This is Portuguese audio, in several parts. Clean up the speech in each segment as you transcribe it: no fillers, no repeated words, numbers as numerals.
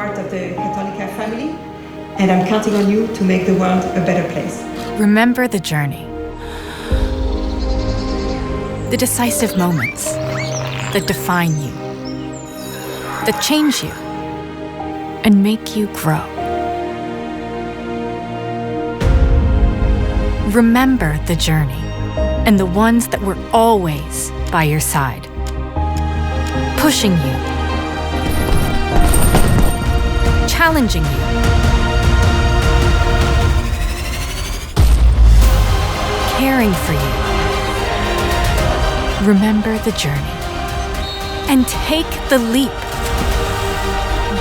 part of the Católica family, and I'm counting on you to make the world a better place. Remember the journey. The decisive moments that define you, that change you, and make you grow. Remember the journey and the ones that were always by your side, pushing you, challenging you, caring for you. Remember the journey and take the leap.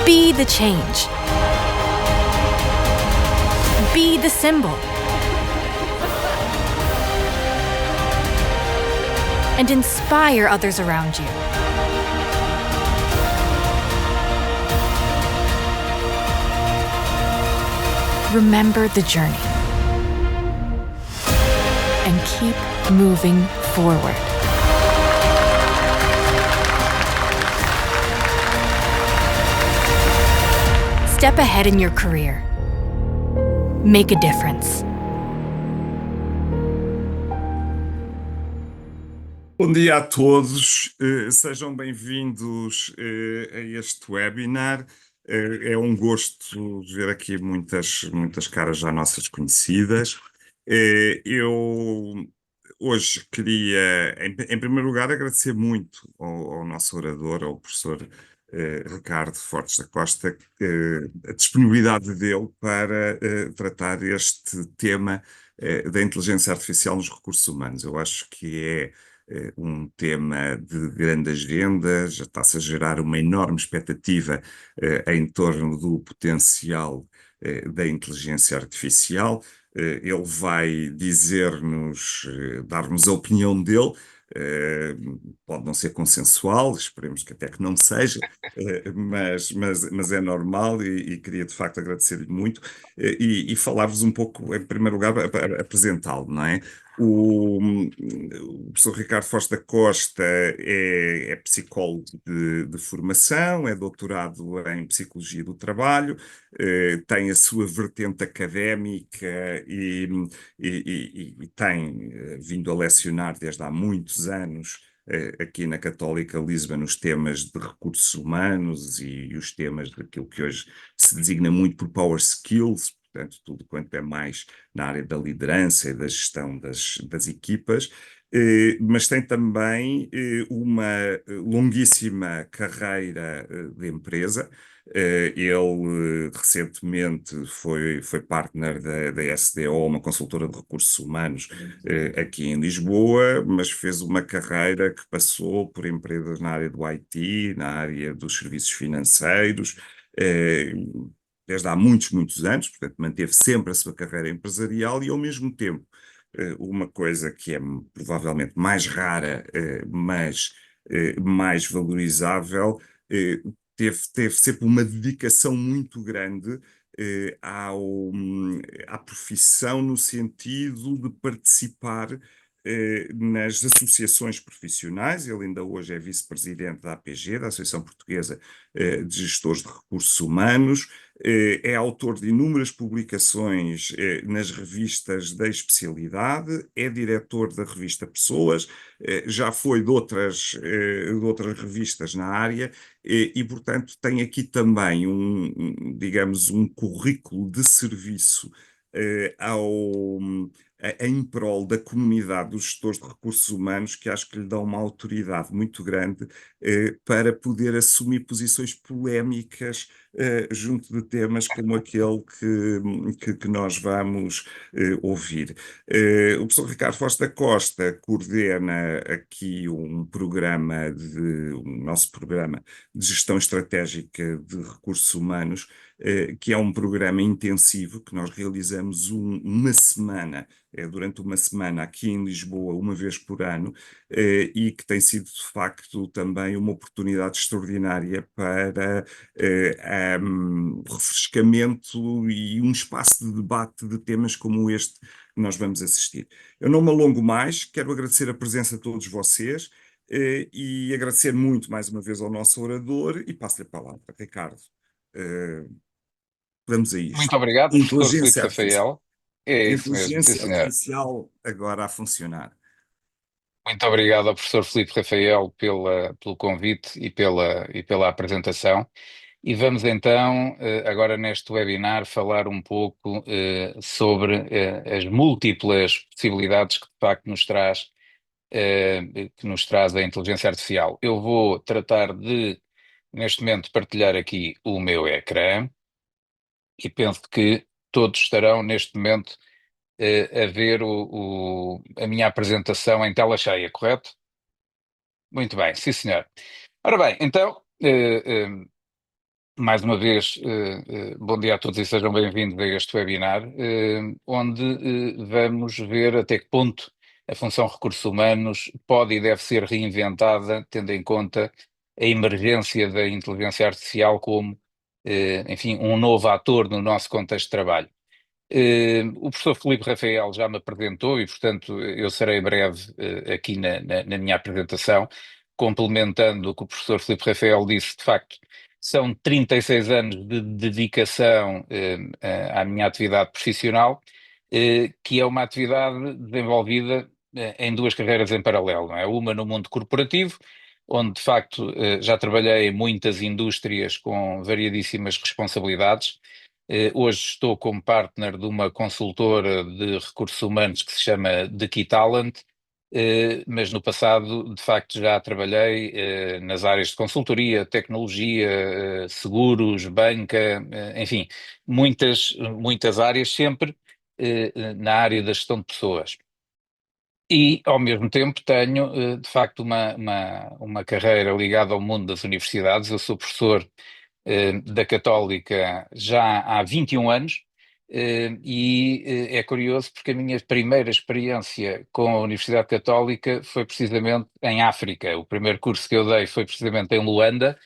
Be the change. Be the symbol. And inspire others around you. Remember the journey and keep moving forward. Step ahead in your career. Make a difference. Bom dia a todos, sejam bem-vindos a este webinar. É um gosto ver aqui muitas caras já nossas conhecidas. Eu hoje queria, em primeiro lugar, agradecer muito ao nosso orador, ao professor Ricardo Fortes da Costa, a disponibilidade dele para tratar este tema da inteligência artificial nos recursos humanos. Eu acho que é um tema de grande agenda, já está-se a gerar uma enorme expectativa em torno do potencial da inteligência artificial. Ele vai dizer-nos, dar-nos a opinião dele. Pode não ser consensual, esperemos que até que não seja, mas é normal e queria de facto agradecer-lhe muito e falar-vos um pouco, em primeiro lugar, apresentá-lo, não é? O professor Ricardo Fortes da Costa é psicólogo de formação, é doutorado em Psicologia do Trabalho, tem a sua vertente académica e tem vindo a lecionar desde há muitos anos aqui na Católica Lisbon os temas de recursos humanos e os temas daquilo que hoje se designa muito por power skills, portanto, tudo quanto é mais na área da liderança e da gestão das equipas, mas tem também uma longuíssima carreira de empresa. Ele recentemente foi partner da SDO, uma consultora de recursos humanos aqui em Lisboa, mas fez uma carreira que passou por empresas na área do IT, na área dos serviços financeiros, desde há muitos anos, portanto manteve sempre a sua carreira empresarial e ao mesmo tempo uma coisa que é provavelmente mais rara, mas mais valorizável, teve sempre uma dedicação muito grande à profissão no sentido de participar nas associações profissionais. Ele ainda hoje é vice-presidente da APG, da Associação Portuguesa de Gestores de Recursos Humanos, é autor de inúmeras publicações nas revistas da especialidade, é diretor da revista Pessoas, já foi de outras revistas na área e, portanto, tem aqui também digamos, um currículo de serviço em prol da comunidade dos gestores de recursos humanos, que acho que lhe dão uma autoridade muito grande para poder assumir posições polémicas junto de temas como aquele que nós vamos ouvir. O professor Ricardo Fortes da Costa coordena aqui um nosso programa de gestão estratégica de recursos humanos, que é um programa intensivo que nós realizamos durante uma semana aqui em Lisboa, uma vez por ano, e que tem sido de facto também uma oportunidade extraordinária para refrescamento e um espaço de debate de temas como este que nós vamos assistir. Eu não me alongo mais, quero agradecer a presença de todos vocês e agradecer muito mais uma vez ao nosso orador e passo-lhe a palavra. Ricardo. eh, vamos a Muito isto. obrigado, professor Filipe Inteligência artificial. Rafael. É isso mesmo, sim, Inteligência senhor. artificial agora a funcionar. Muito obrigado ao professor Filipe Rafael pelo convite e pela apresentação. E vamos então, agora neste webinar, falar um pouco sobre as múltiplas possibilidades que de facto nos traz a inteligência artificial. Eu vou tratar de, neste momento, partilhar aqui o meu ecrã e penso que todos estarão neste momento a ver a minha apresentação em tela cheia, correto? Muito bem, sim senhor. Ora bem, então, mais uma vez, bom dia a todos e sejam bem-vindos a este webinar, onde vamos ver até que ponto a função recursos humanos pode e deve ser reinventada, tendo em conta a emergência da inteligência artificial como, enfim, um novo ator no nosso contexto de trabalho. O professor Filipe Rafael já me apresentou e, portanto, eu serei breve aqui na minha apresentação, complementando o que o professor Filipe Rafael disse. De facto, são 36 anos de dedicação à minha atividade profissional, que é uma atividade desenvolvida em duas carreiras em paralelo, não é? Uma no mundo corporativo, onde de facto já trabalhei em muitas indústrias com variadíssimas responsabilidades. Hoje estou como partner de uma consultora de recursos humanos que se chama The Key Talent, mas no passado, de facto, já trabalhei nas áreas de consultoria, tecnologia, seguros, banca, enfim, muitas áreas, sempre na área da gestão de pessoas. E, ao mesmo tempo, tenho, de facto, uma carreira ligada ao mundo das universidades. Eu sou professor da Católica já há 21 anos, e é curioso porque a minha primeira experiência com a Universidade Católica foi precisamente em África. O primeiro curso que eu dei foi precisamente em Luanda,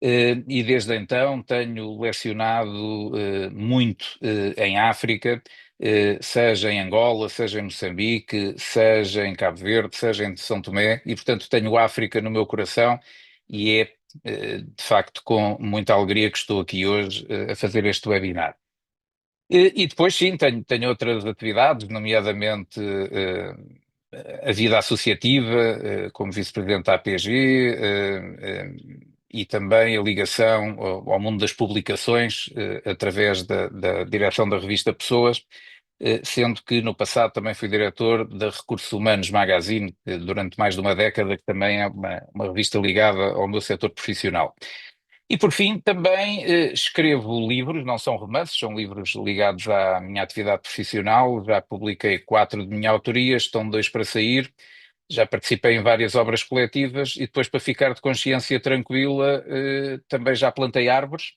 e desde então tenho lecionado muito em África, seja em Angola, seja em Moçambique, seja em Cabo Verde, seja em São Tomé, e portanto tenho África no meu coração e é de facto com muita alegria que estou aqui hoje a fazer este webinar. E depois sim, tenho outras atividades, nomeadamente a vida associativa, como vice-presidente da APG, e também a ligação ao mundo das publicações, através da direção da revista Pessoas, sendo que no passado também fui diretor da Recursos Humanos Magazine, durante mais de uma década, que também é uma revista ligada ao meu setor profissional. E por fim, também escrevo livros, não são romances, são livros ligados à minha atividade profissional. Já publiquei 4 de minha autoria, estão 2 para sair. Já participei em várias obras coletivas e depois, para ficar de consciência tranquila, também já plantei árvores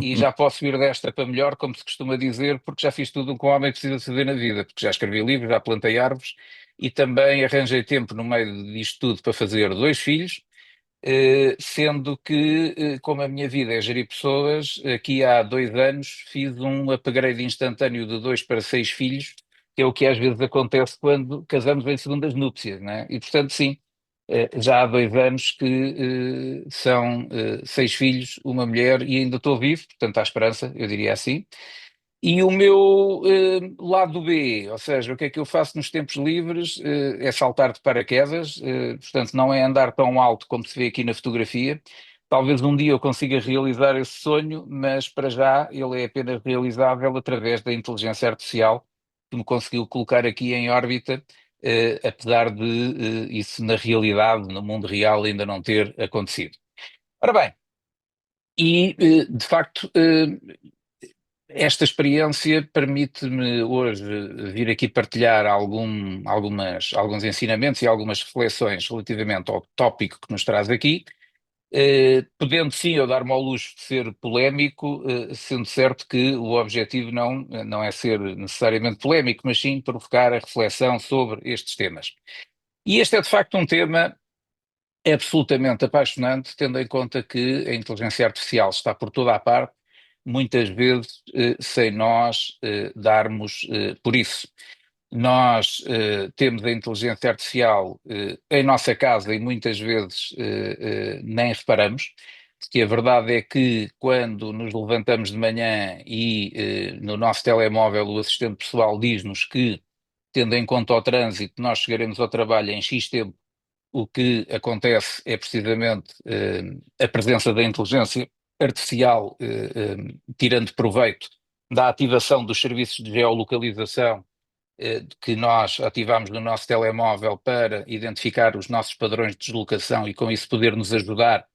e já posso ir desta para melhor, como se costuma dizer, porque já fiz tudo o que um homem precisa fazer na vida, porque já escrevi livros, já plantei árvores e também arranjei tempo no meio disto tudo para fazer 2 filhos, sendo que, como a minha vida é gerir pessoas, aqui há 2 anos fiz um upgrade instantâneo de 2 para 6 filhos, que é o que às vezes acontece quando casamos em segundas núpcias, né? E portanto, sim, já há 2 anos que são 6 filhos, uma mulher e ainda estou vivo, portanto há esperança, eu diria assim. E o meu lado B, ou seja, o que é que eu faço nos tempos livres, é saltar de paraquedas, portanto não é andar tão alto como se vê aqui na fotografia. Talvez um dia eu consiga realizar esse sonho, mas para já ele é apenas realizável através da inteligência artificial, que me conseguiu colocar aqui em órbita, apesar de isso na realidade, no mundo real, ainda não ter acontecido. Ora bem, e de facto esta experiência permite-me hoje vir aqui partilhar alguns ensinamentos e algumas reflexões relativamente ao tópico que nos traz aqui, podendo sim eu dar-me ao luxo de ser polémico, sendo certo que o objetivo não é ser necessariamente polémico, mas sim provocar a reflexão sobre estes temas. E este é de facto um tema absolutamente apaixonante, tendo em conta que a inteligência artificial está por toda a parte, muitas vezes sem nós darmos por isso. Nós temos a inteligência artificial em nossa casa e muitas vezes nem reparamos. que a verdade é que quando nos levantamos de manhã e no nosso telemóvel o assistente pessoal diz-nos que, tendo em conta o trânsito, nós chegaremos ao trabalho em X tempo, o que acontece é precisamente a presença da inteligência artificial tirando proveito da ativação dos serviços de geolocalização que nós ativamos no nosso telemóvel para identificar os nossos padrões de deslocação e com isso poder nos ajudar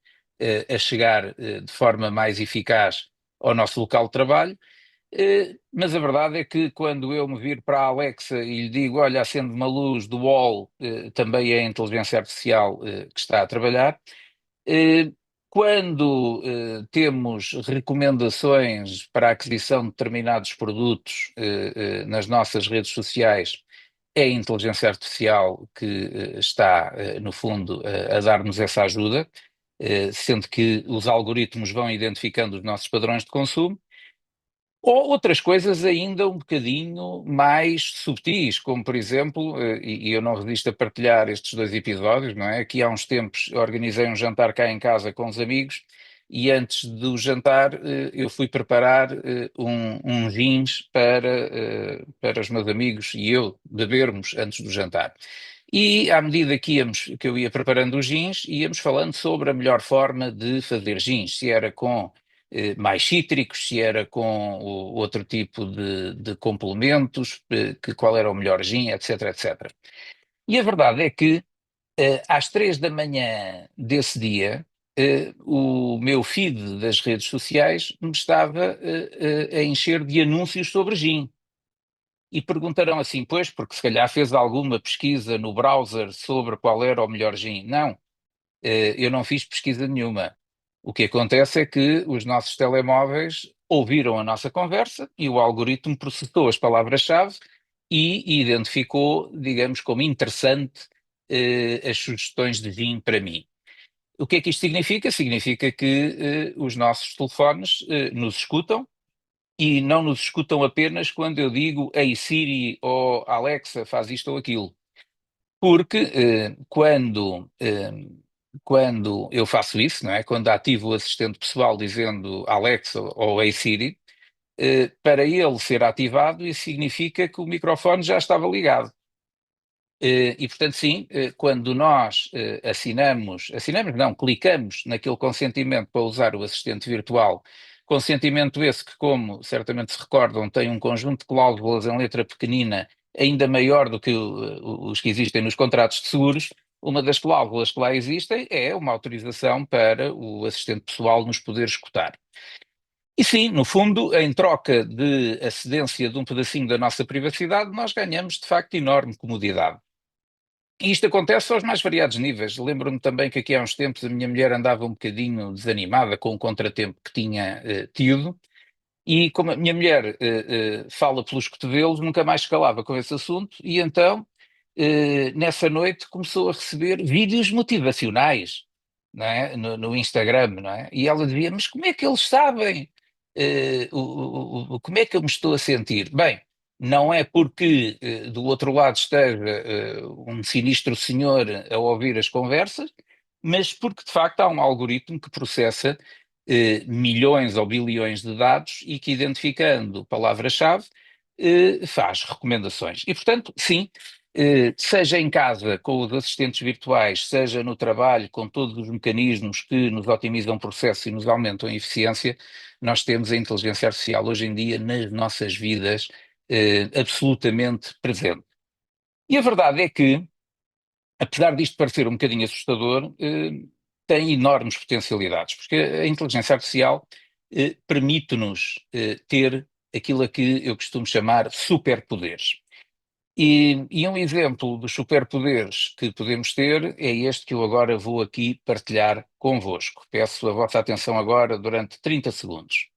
a chegar de forma mais eficaz ao nosso local de trabalho. Mas a verdade é que quando eu me viro para a Alexa e lhe digo, olha, acende uma luz do wall, também é a inteligência artificial que está a trabalhar. Quando temos recomendações para a aquisição de determinados produtos nas nossas redes sociais, é a inteligência artificial que está, no fundo, a dar-nos essa ajuda, sendo que os algoritmos vão identificando os nossos padrões de consumo. Ou outras coisas ainda um bocadinho mais subtis, como por exemplo, e eu não resisto a partilhar estes 2 episódios, não é? Aqui há uns tempos organizei um jantar cá em casa com os amigos e antes do jantar eu fui preparar um gins para os meus amigos e eu bebermos antes do jantar. E à medida que eu ia preparando os gins, íamos falando sobre a melhor forma de fazer gins, se era com mais cítricos, se era com outro tipo de complementos, qual era o melhor gin, etc, etc. E a verdade é que às 3 da manhã desse dia, o meu feed das redes sociais me estava a encher de anúncios sobre gin. E perguntarão assim, pois, porque se calhar fez alguma pesquisa no browser sobre qual era o melhor gin. Não, eu não fiz pesquisa nenhuma. O que acontece é que os nossos telemóveis ouviram a nossa conversa e o algoritmo processou as palavras-chave e identificou, digamos, como interessante as sugestões de gin para mim. O que é que isto significa? Significa que os nossos telefones nos escutam e não nos escutam apenas quando eu digo Ei Siri ou Alexa, faz isto ou aquilo. Porque quando eu faço isso, não é? Quando ativo o assistente pessoal dizendo Alexa ou Hey Siri, para ele ser ativado, isso significa que o microfone já estava ligado. E portanto, sim, quando nós clicamos naquele consentimento para usar o assistente virtual, consentimento esse que, como certamente se recordam, tem um conjunto de cláusulas em letra pequenina ainda maior do que os que existem nos contratos de seguros. Uma das cláusulas que lá existem é uma autorização para o assistente pessoal nos poder escutar. E sim, no fundo, em troca de a cedência de um pedacinho da nossa privacidade, nós ganhamos de facto enorme comodidade. E isto acontece aos mais variados níveis. Lembro-me também que aqui há uns tempos a minha mulher andava um bocadinho desanimada com o contratempo que tinha tido, e como a minha mulher fala pelos cotovelos, nunca mais se calava com esse assunto, e então, nessa noite, começou a receber vídeos motivacionais, não é? No Instagram, não é? E ela dizia, mas como é que eles sabem como é que eu me estou a sentir? Bem, não é porque do outro lado esteja um sinistro senhor a ouvir as conversas, mas porque de facto há um algoritmo que processa milhões ou bilhões de dados e que, identificando palavra-chave, faz recomendações. E portanto, sim, seja em casa com os assistentes virtuais, seja no trabalho com todos os mecanismos que nos otimizam o processo e nos aumentam a eficiência, nós temos a inteligência artificial hoje em dia nas nossas vidas absolutamente presente. E a verdade é que, apesar disto parecer um bocadinho assustador, tem enormes potencialidades, porque a inteligência artificial permite-nos ter aquilo a que eu costumo chamar superpoderes. E um exemplo dos superpoderes que podemos ter é este que eu agora vou aqui partilhar convosco. Peço a vossa atenção agora durante 30 segundos.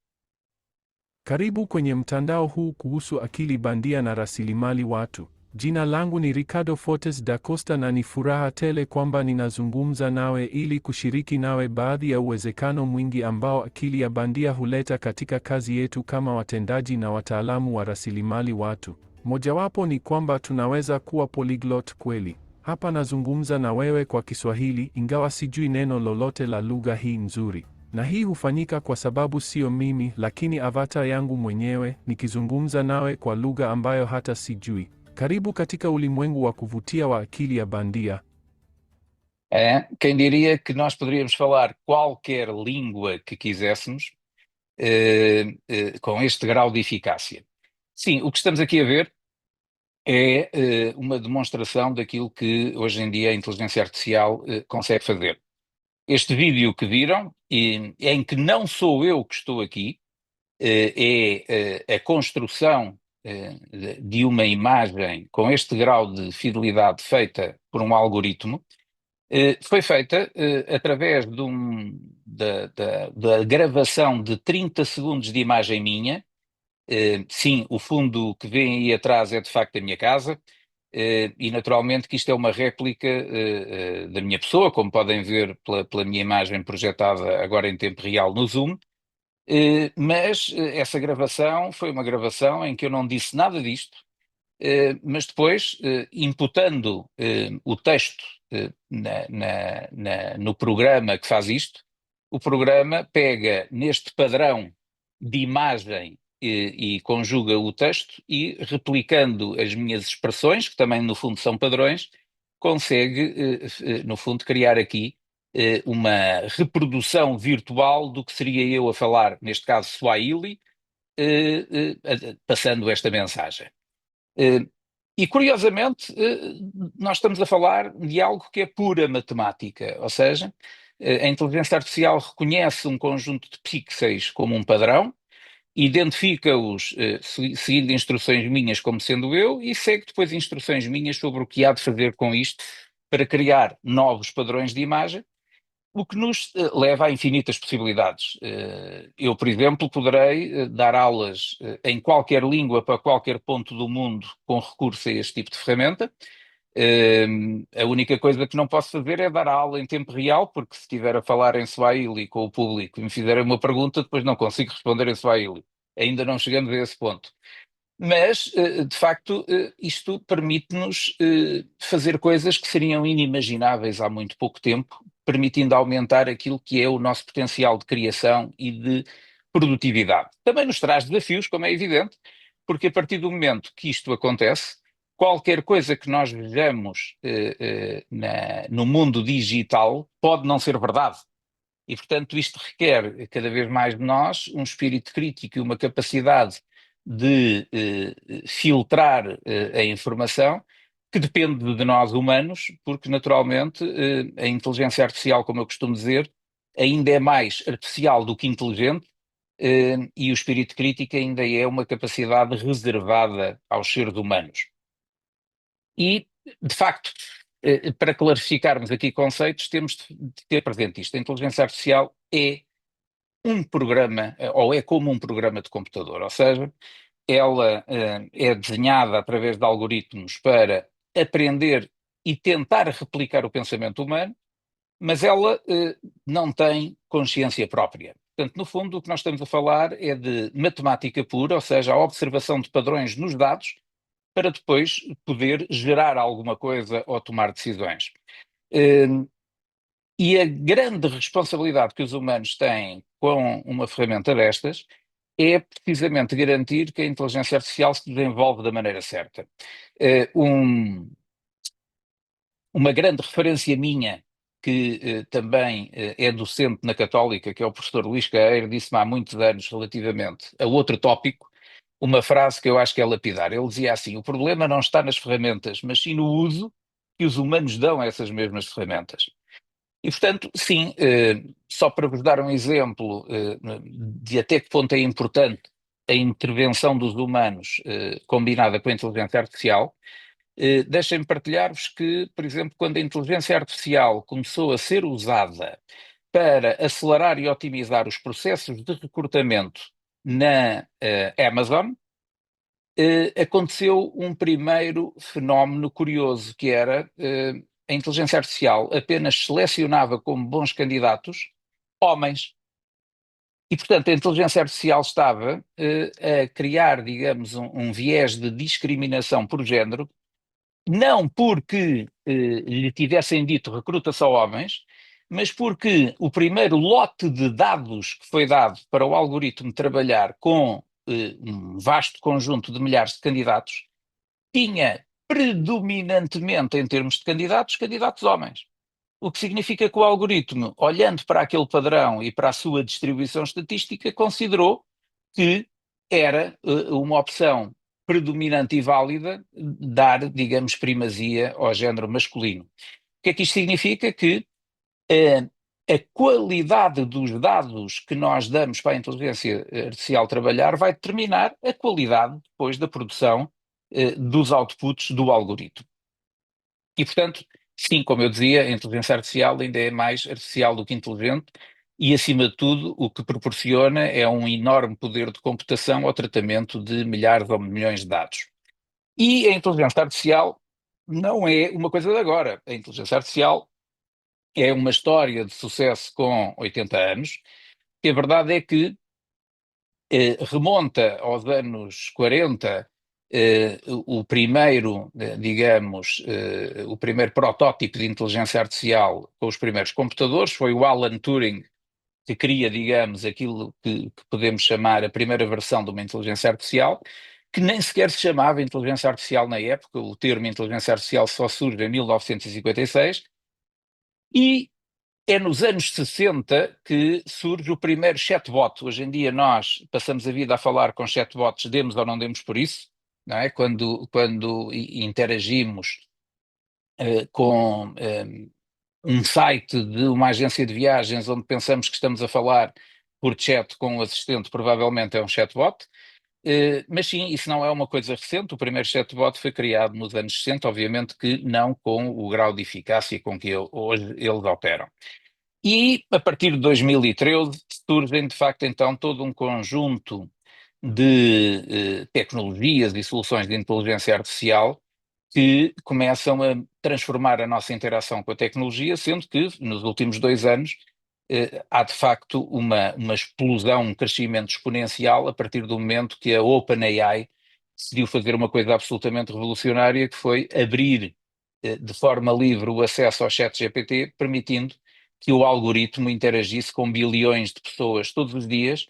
Karibu kwenye mtandao huu kuhusu akili bandia na rasilimali watu. Jina langu ni Ricardo Fortes da Costa na ni furaha tele kwamba ninazungumza nawe ili kushiriki nawe baadhi ya uwezekano mwingi ambao akili ya bandia huleta katika kazi yetu kama watendaji na wataalamu wa rasilimali watu. Mojawapo ni kwamba tunaweza kuwa polyglot kweli. Hapa nazungumza na wewe kwa Kiswahili ingawa sijui neno lolote la lugha hii nzuri. Na hii hufanyika kwa sababu sio mimi, lakini avatar yangu mwenyewe, nikizungumza nawe kwa lugha ambayo hata sijui. Karibu katika ulimwengu wa kuvutia wa akili ya bandia. Quem diria que nós poderíamos falar qualquer língua que quiséssemos com este grau de eficácia? Sim, o que estamos aqui a ver é uma demonstração daquilo que hoje em dia a inteligência artificial consegue fazer. Este vídeo que viram, em que não sou eu que estou aqui, é a construção de uma imagem com este grau de fidelidade feita por um algoritmo, foi feita através da gravação de 30 segundos de imagem minha. Sim, o fundo que vêem aí atrás é de facto a minha casa, e naturalmente que isto é uma réplica da minha pessoa, como podem ver pela minha imagem projetada agora em tempo real no Zoom. Mas essa gravação foi uma gravação em que eu não disse nada disto, mas depois, imputando o texto no programa que faz isto, o programa pega neste padrão de imagem e conjuga o texto e, replicando as minhas expressões, que também no fundo são padrões, consegue, no fundo, criar aqui uma reprodução virtual do que seria eu a falar, neste caso Swahili, passando esta mensagem. E curiosamente, nós estamos a falar de algo que é pura matemática, ou seja, a inteligência artificial reconhece um conjunto de pixels como um padrão, identifica-os seguindo instruções minhas como sendo eu e segue depois instruções minhas sobre o que há de fazer com isto para criar novos padrões de imagem, o que nos leva a infinitas possibilidades. Eu, por exemplo, poderei dar aulas em qualquer língua para qualquer ponto do mundo com recurso a este tipo de ferramenta. A única coisa que não posso fazer é dar a aula em tempo real, porque se estiver a falar em Swahili com o público e me fizerem uma pergunta, depois não consigo responder em Swahili. Ainda não chegamos a esse ponto. Mas, de facto, isto permite-nos fazer coisas que seriam inimagináveis há muito pouco tempo, permitindo aumentar aquilo que é o nosso potencial de criação e de produtividade. Também nos traz desafios, como é evidente, porque a partir do momento que isto acontece, qualquer coisa que nós vejamos no mundo digital pode não ser verdade. E, portanto, isto requer cada vez mais de nós um espírito crítico e uma capacidade de filtrar a informação, que depende de nós humanos, porque naturalmente a inteligência artificial, como eu costumo dizer, ainda é mais artificial do que inteligente, e o espírito crítico ainda é uma capacidade reservada aos seres humanos. E, de facto, para clarificarmos aqui conceitos, temos de ter presente isto. A inteligência artificial é um programa, ou é como um programa de computador, ou seja, ela é desenhada através de algoritmos para aprender e tentar replicar o pensamento humano, mas ela não tem consciência própria. Portanto, no fundo, o que nós estamos a falar é de matemática pura, ou seja, a observação de padrões nos dados, para depois poder gerar alguma coisa ou tomar decisões. E a grande responsabilidade que os humanos têm com uma ferramenta destas é precisamente garantir que a inteligência artificial se desenvolve da maneira certa. Uma grande referência minha, que também é docente na Católica, que é o professor Luís Caeiro, disse-me há muitos anos relativamente a outro tópico, uma frase que eu acho que é lapidar. Ele dizia assim: o problema não está nas ferramentas, mas sim no uso que os humanos dão a essas mesmas ferramentas. E, portanto, sim, só para vos dar um exemplo de até que ponto é importante a intervenção dos humanos combinada com a inteligência artificial, deixem-me partilhar-vos que, por exemplo, quando a inteligência artificial começou a ser usada para acelerar e otimizar os processos de recrutamento na Amazon, aconteceu um primeiro fenómeno curioso, que era a inteligência artificial apenas selecionava como bons candidatos homens. E, portanto, a inteligência artificial estava a criar, digamos, um viés de discriminação por género, não porque lhe tivessem dito recruta só homens, mas porque o primeiro lote de dados que foi dado para o algoritmo trabalhar com um vasto conjunto de milhares de candidatos tinha predominantemente, em termos de candidatos, candidatos homens. O que significa que o algoritmo, olhando para aquele padrão e para a sua distribuição estatística, considerou que era uma opção predominante e válida dar, digamos, primazia ao género masculino. O que é que isto significa? Que a qualidade dos dados que nós damos para a inteligência artificial trabalhar vai determinar a qualidade depois da produção dos outputs do algoritmo. E, portanto, sim, como eu dizia, a inteligência artificial ainda é mais artificial do que inteligente e, acima de tudo, o que proporciona é um enorme poder de computação ao tratamento de milhares ou milhões de dados. E a inteligência artificial não é uma coisa de agora. A inteligência artificial é uma história de sucesso com 80 anos, e a verdade é que remonta aos anos 40, o primeiro, digamos, o primeiro protótipo de inteligência artificial com os primeiros computadores foi o Alan Turing, que cria, digamos, aquilo que podemos chamar a primeira versão de uma inteligência artificial, que nem sequer se chamava inteligência artificial na época. O termo inteligência artificial só surge em 1956, e é nos anos 60 que surge o primeiro chatbot. Hoje em dia nós passamos a vida a falar com chatbots, demos ou não demos por isso, não é? Quando interagimos com um site de uma agência de viagens onde pensamos que estamos a falar por chat com um assistente, provavelmente é um chatbot. Mas sim, isso não é uma coisa recente. O primeiro chatbot foi criado nos anos 60, obviamente que não com o grau de eficácia com que hoje eles operam. E a partir de 2013 surgem de facto então todo um conjunto de tecnologias e soluções de inteligência artificial que começam a transformar a nossa interação com a tecnologia, sendo que nos últimos 2 anos há de facto uma explosão, um crescimento exponencial a partir do momento que a OpenAI decidiu fazer uma coisa absolutamente revolucionária, que foi abrir de forma livre o acesso ao ChatGPT, permitindo que o algoritmo interagisse com bilhões de pessoas todos os dias,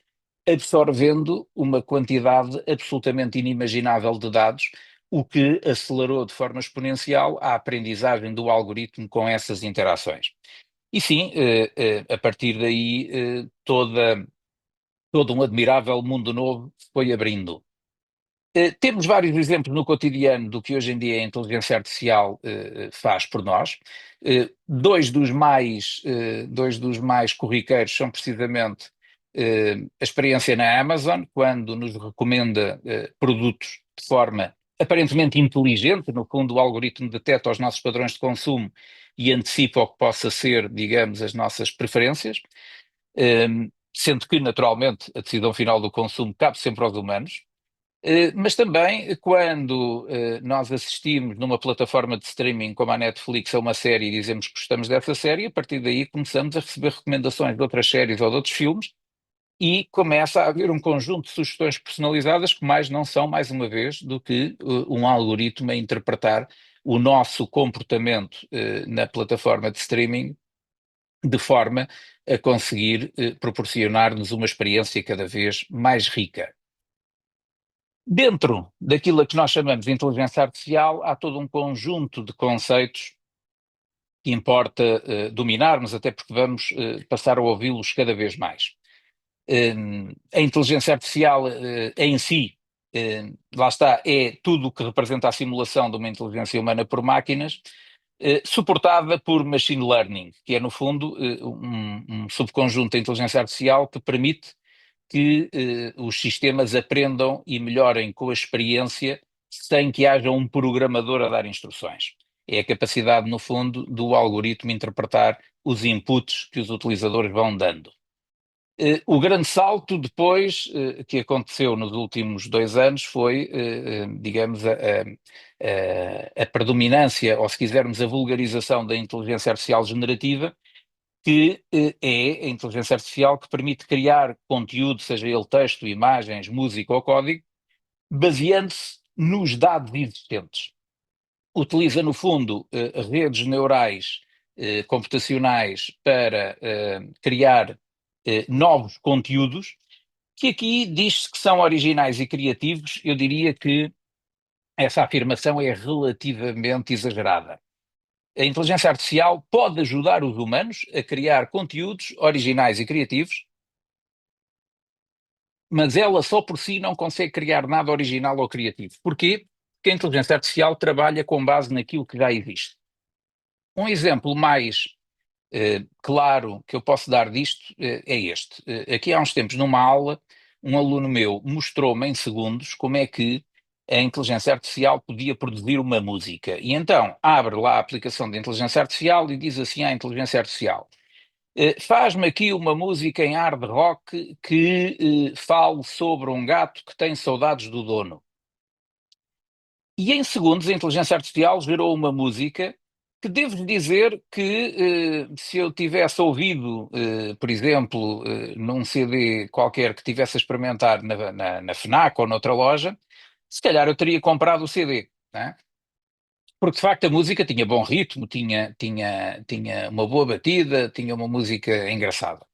absorvendo uma quantidade absolutamente inimaginável de dados, o que acelerou de forma exponencial a aprendizagem do algoritmo com essas interações. E sim, a partir daí todo um admirável mundo novo se foi abrindo. Temos vários exemplos no cotidiano do que hoje em dia a inteligência artificial faz por nós. Dois dos mais corriqueiros são precisamente a experiência na Amazon, quando nos recomenda produtos de forma aparentemente inteligente. No fundo, o algoritmo detecta os nossos padrões de consumo e antecipa o que possa ser, digamos, as nossas preferências, sendo que, naturalmente, a decisão final do consumo cabe sempre aos humanos. Mas também quando nós assistimos numa plataforma de streaming como a Netflix a uma série e dizemos que gostamos dessa série, a partir daí começamos a receber recomendações de outras séries ou de outros filmes e começa a haver um conjunto de sugestões personalizadas que mais não são, mais uma vez, do que um algoritmo a interpretar o nosso comportamento na plataforma de streaming de forma a conseguir proporcionar-nos uma experiência cada vez mais rica. Dentro daquilo a que nós chamamos de inteligência artificial, há todo um conjunto de conceitos que importa dominarmos, até porque vamos passar a ouvi-los cada vez mais. A inteligência artificial em si, lá está, é tudo o que representa a simulação de uma inteligência humana por máquinas, suportada por machine learning, que é, no fundo, um subconjunto da inteligência artificial que permite que os sistemas aprendam e melhorem com a experiência sem que haja um programador a dar instruções. É a capacidade, no fundo, do algoritmo interpretar os inputs que os utilizadores vão dando. O grande salto depois que aconteceu nos últimos 2 anos foi, digamos, a predominância, ou se quisermos, a vulgarização da inteligência artificial generativa, que é a inteligência artificial que permite criar conteúdo, seja ele texto, imagens, música ou código, baseando-se nos dados existentes. Utiliza, no fundo, redes neurais computacionais para criar novos conteúdos, que aqui diz-se que são originais e criativos. Eu diria que essa afirmação é relativamente exagerada. A inteligência artificial pode ajudar os humanos a criar conteúdos originais e criativos, mas ela só por si não consegue criar nada original ou criativo. Porquê? Porque a inteligência artificial trabalha com base naquilo que já existe. Um exemplo mais claro que eu posso dar disto é este. Aqui há uns tempos, numa aula, um aluno meu mostrou-me em segundos como é que a inteligência artificial podia produzir uma música. E então abre lá a aplicação de inteligência artificial e diz assim à inteligência artificial: faz-me aqui uma música em hard rock que fale sobre um gato que tem saudades do dono. E em segundos a inteligência artificial gerou uma música que devo dizer que se eu tivesse ouvido, por exemplo, num CD qualquer que tivesse a experimentar na FNAC ou noutra loja, se calhar eu teria comprado o CD, né? Porque de facto a música tinha bom ritmo, tinha uma boa batida, tinha uma música engraçada.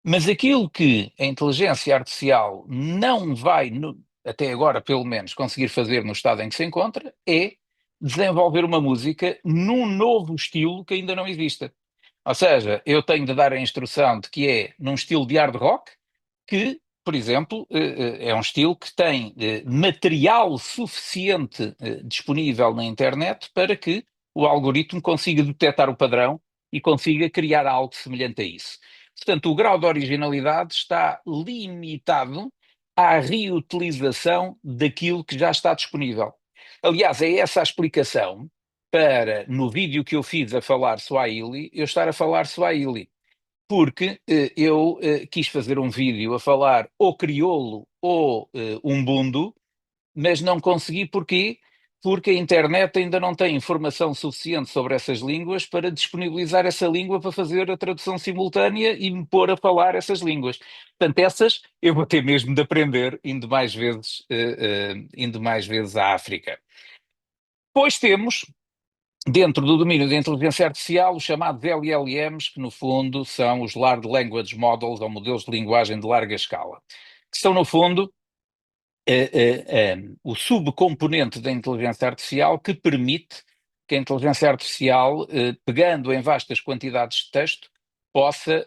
Mas aquilo que a inteligência artificial não vai, até agora pelo menos, conseguir fazer no estado em que se encontra, é desenvolver uma música num novo estilo que ainda não exista. Ou seja, eu tenho de dar a instrução de que é num estilo de hard rock, que, por exemplo, é um estilo que tem material suficiente disponível na internet para que o algoritmo consiga detectar o padrão e consiga criar algo semelhante a isso. Portanto, o grau de originalidade está limitado à reutilização daquilo que já está disponível. Aliás, é essa a explicação para, no vídeo que eu fiz a falar Swahili, eu estar a falar Swahili. Porque eu quis fazer um vídeo a falar ou crioulo ou umbundo, mas não consegui. Porquê? Porque a internet ainda não tem informação suficiente sobre essas línguas para disponibilizar essa língua para fazer a tradução simultânea e me pôr a falar essas línguas. Portanto, essas eu vou ter mesmo de aprender indo mais vezes à África. Depois temos, dentro do domínio da inteligência artificial, os chamados LLMs, que no fundo são os Large Language Models, ou modelos de linguagem de larga escala, que são no fundo o subcomponente da inteligência artificial que permite que a inteligência artificial, pegando em vastas quantidades de texto, possa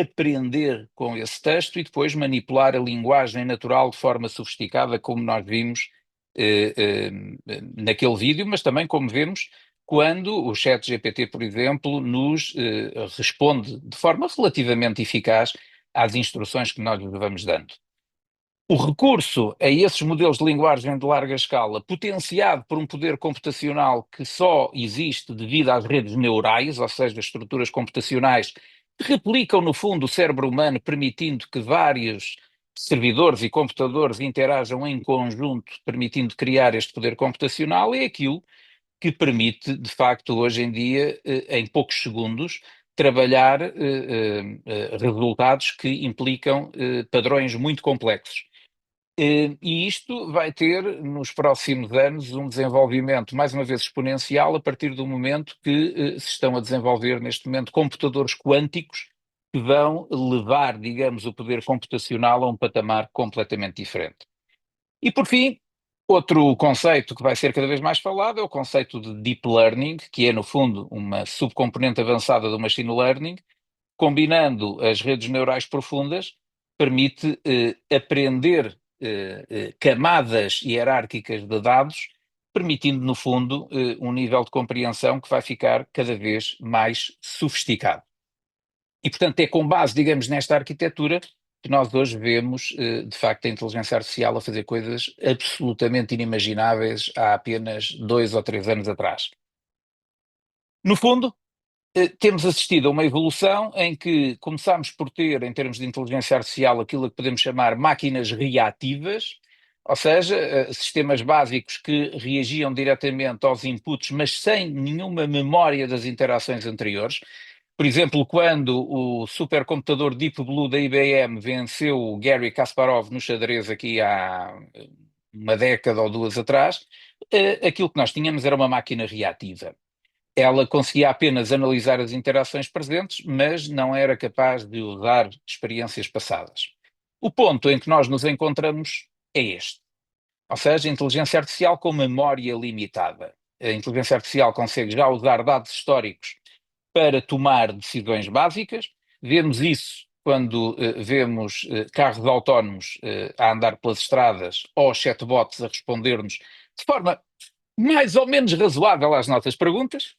aprender com esse texto e depois manipular a linguagem natural de forma sofisticada, como nós vimos naquele vídeo, mas também como vemos quando o ChatGPT, por exemplo, nos responde de forma relativamente eficaz às instruções que nós lhe vamos dando. O recurso a esses modelos de linguagem de larga escala, potenciado por um poder computacional que só existe devido às redes neurais, ou seja, estruturas computacionais que replicam, no fundo, o cérebro humano, permitindo que vários servidores e computadores interajam em conjunto, permitindo criar este poder computacional, é aquilo que permite, de facto, hoje em dia, em poucos segundos, trabalhar resultados que implicam padrões muito complexos. E isto vai ter, nos próximos anos, um desenvolvimento, mais uma vez, exponencial, a partir do momento que se estão a desenvolver, neste momento, computadores quânticos que vão levar, digamos, o poder computacional a um patamar completamente diferente. E, por fim, outro conceito que vai ser cada vez mais falado é o conceito de Deep Learning, que é, no fundo, uma subcomponente avançada do Machine Learning, combinando as redes neurais profundas, permite aprender camadas hierárquicas de dados, permitindo, no fundo, um nível de compreensão que vai ficar cada vez mais sofisticado. E, portanto, é com base, digamos, nesta arquitetura que nós hoje vemos, de facto, a inteligência artificial a fazer coisas absolutamente inimagináveis há apenas 2 ou 3 anos atrás. No fundo, temos assistido a uma evolução em que começámos por ter, em termos de inteligência artificial, aquilo que podemos chamar máquinas reativas, ou seja, sistemas básicos que reagiam diretamente aos inputs, mas sem nenhuma memória das interações anteriores. Por exemplo, quando o supercomputador Deep Blue da IBM venceu o Garry Kasparov no xadrez aqui há uma década ou 2 atrás, aquilo que nós tínhamos era uma máquina reativa. ela conseguia apenas analisar as interações presentes, mas não era capaz de usar experiências passadas. O ponto em que nós nos encontramos é este. Ou seja, a inteligência artificial com memória limitada. A inteligência artificial consegue já usar dados históricos para tomar decisões básicas. Vemos isso quando vemos carros autónomos a andar pelas estradas ou chatbots a responder-nos de forma mais ou menos razoável às nossas perguntas,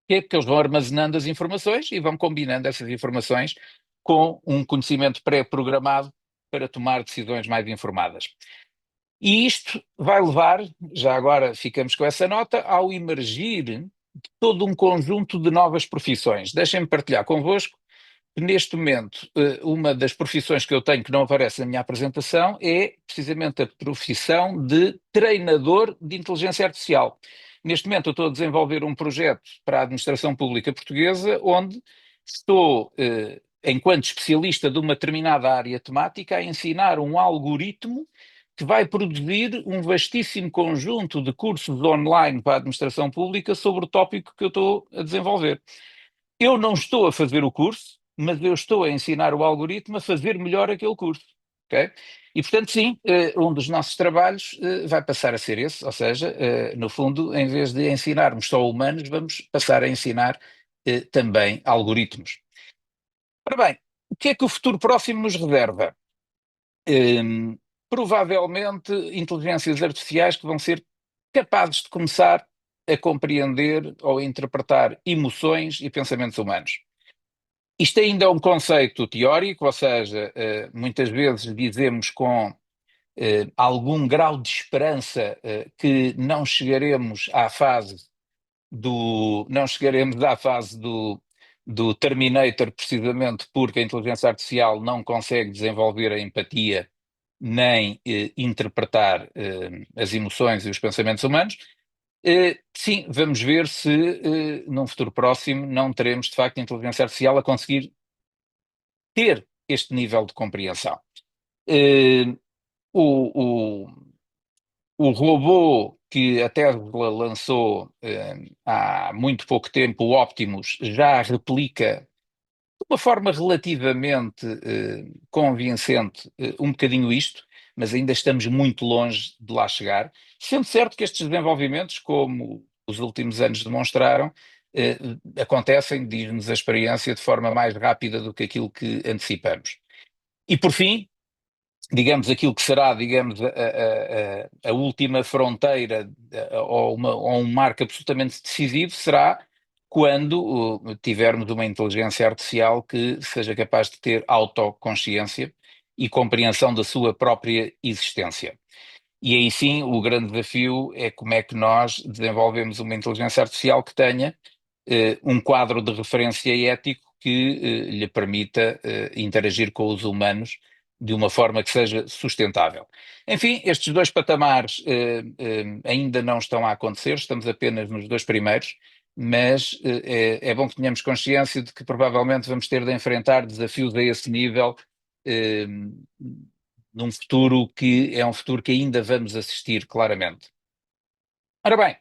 que é porque eles vão armazenando as informações e vão combinando essas informações com um conhecimento pré-programado para tomar decisões mais informadas. E isto vai levar, já agora ficamos com essa nota, ao emergir de todo um conjunto de novas profissões. Deixem-me partilhar convosco que neste momento uma das profissões que eu tenho que não aparece na minha apresentação é precisamente a profissão de treinador de inteligência artificial. Neste momento eu estou a desenvolver um projeto para a administração pública portuguesa onde estou, enquanto especialista de uma determinada área temática, a ensinar um algoritmo que vai produzir um vastíssimo conjunto de cursos online para a administração pública sobre o tópico que eu estou a desenvolver. Eu não estou a fazer o curso, mas eu estou a ensinar o algoritmo a fazer melhor aquele curso. Okay? E, portanto, sim, um dos nossos trabalhos vai passar a ser esse, ou seja, no fundo, em vez de ensinarmos só humanos, vamos passar a ensinar também algoritmos. Ora bem, o que é que o futuro próximo nos reserva? Provavelmente inteligências artificiais que vão ser capazes de começar a compreender ou a interpretar emoções e pensamentos humanos. Isto ainda é um conceito teórico, ou seja, muitas vezes dizemos com algum grau de esperança que não chegaremos à fase do Terminator, precisamente porque a inteligência artificial não consegue desenvolver a empatia nem interpretar as emoções e os pensamentos humanos. Sim, vamos ver se num futuro próximo não teremos de facto a inteligência artificial a conseguir ter este nível de compreensão. O, o robô que a Tesla lançou há muito pouco tempo, o Optimus, já replica de uma forma relativamente convincente um bocadinho isto, mas ainda estamos muito longe de lá chegar. Sendo certo que estes desenvolvimentos, como os últimos anos demonstraram, acontecem, diz-nos a experiência, de forma mais rápida do que aquilo que antecipamos. E por fim, digamos, aquilo que será, digamos, a última fronteira ou um marco absolutamente decisivo será quando tivermos uma inteligência artificial que seja capaz de ter autoconsciência e compreensão da sua própria existência. E aí sim, o grande desafio é como é que nós desenvolvemos uma inteligência artificial que tenha um quadro de referência ético que lhe permita interagir com os humanos de uma forma que seja sustentável. Enfim, estes dois patamares ainda não estão a acontecer, estamos apenas nos dois primeiros, mas é bom que tenhamos consciência de que provavelmente vamos ter de enfrentar desafios a esse nível num futuro que é um futuro que ainda vamos assistir claramente. Ora bem,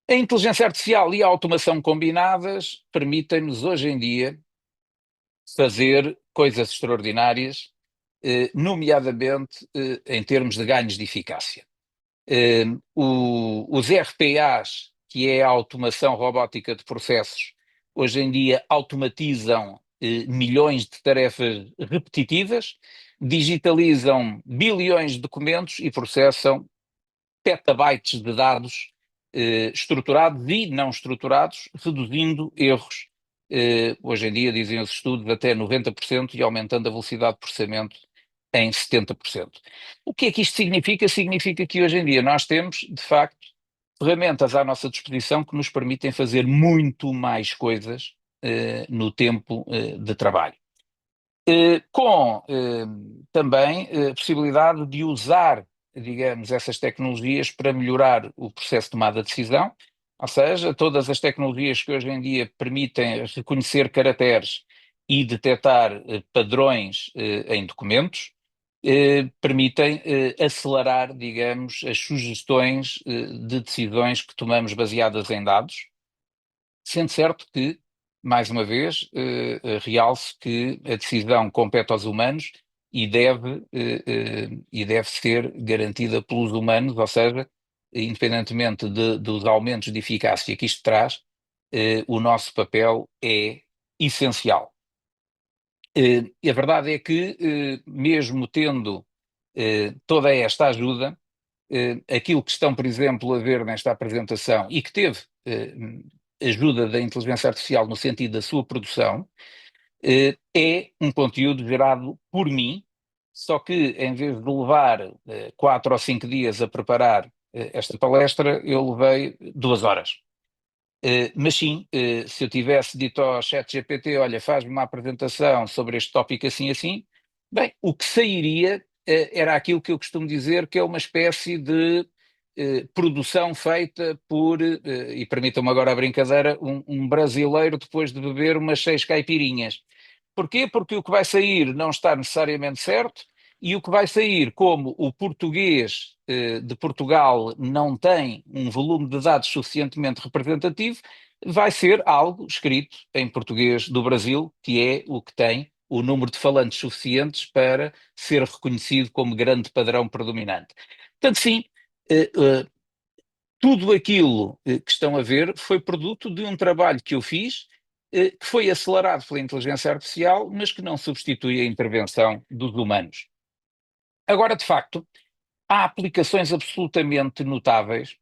a inteligência artificial e a automação combinadas permitem-nos hoje em dia fazer coisas extraordinárias, nomeadamente em termos de ganhos de eficácia. Os RPAs, que é a automação robótica de processos, hoje em dia automatizam milhões de tarefas repetitivas, digitalizam bilhões de documentos e processam petabytes de dados estruturados e não estruturados, reduzindo erros. Hoje em dia, dizem os estudos, até 90% e aumentando a velocidade de processamento em 70%. O que é que isto significa? Significa que hoje em dia nós temos, de facto, ferramentas à nossa disposição que nos permitem fazer muito mais coisas no tempo de trabalho. Com também a possibilidade de usar, digamos, essas tecnologias para melhorar o processo de tomada de decisão, ou seja, todas as tecnologias que hoje em dia permitem reconhecer caracteres e detectar padrões em documentos, permitem acelerar, digamos, as sugestões de decisões que tomamos baseadas em dados, Sendo certo que, mais uma vez, realço que a decisão compete aos humanos e deve ser garantida pelos humanos, ou seja, independentemente dos aumentos de eficácia que isto traz, o nosso papel é essencial. E a verdade é que, mesmo tendo toda esta ajuda, aquilo que estão, por exemplo, a ver nesta apresentação e que teve ajuda da inteligência artificial no sentido da sua produção, é um conteúdo gerado por mim, só que em vez de levar 4 ou 5 dias a preparar esta palestra, eu levei 2 horas. Mas sim, se eu tivesse dito ao ChatGPT, olha, faz-me uma apresentação sobre este tópico assim assim, bem, o que sairia era aquilo que eu costumo dizer que é uma espécie de produção feita por, e permitam-me agora a brincadeira, um brasileiro depois de beber umas 6 caipirinhas. Porquê? Porque o que vai sair não está necessariamente certo e o que vai sair, como o português de Portugal não tem um volume de dados suficientemente representativo, vai ser algo escrito em português do Brasil, que é o que tem o número de falantes suficientes para ser reconhecido como grande padrão predominante. Portanto, sim, tudo aquilo que estão a ver foi produto de um trabalho que eu fiz, que foi acelerado pela inteligência artificial, mas que não substitui a intervenção dos humanos. Agora, de facto, há aplicações absolutamente notáveis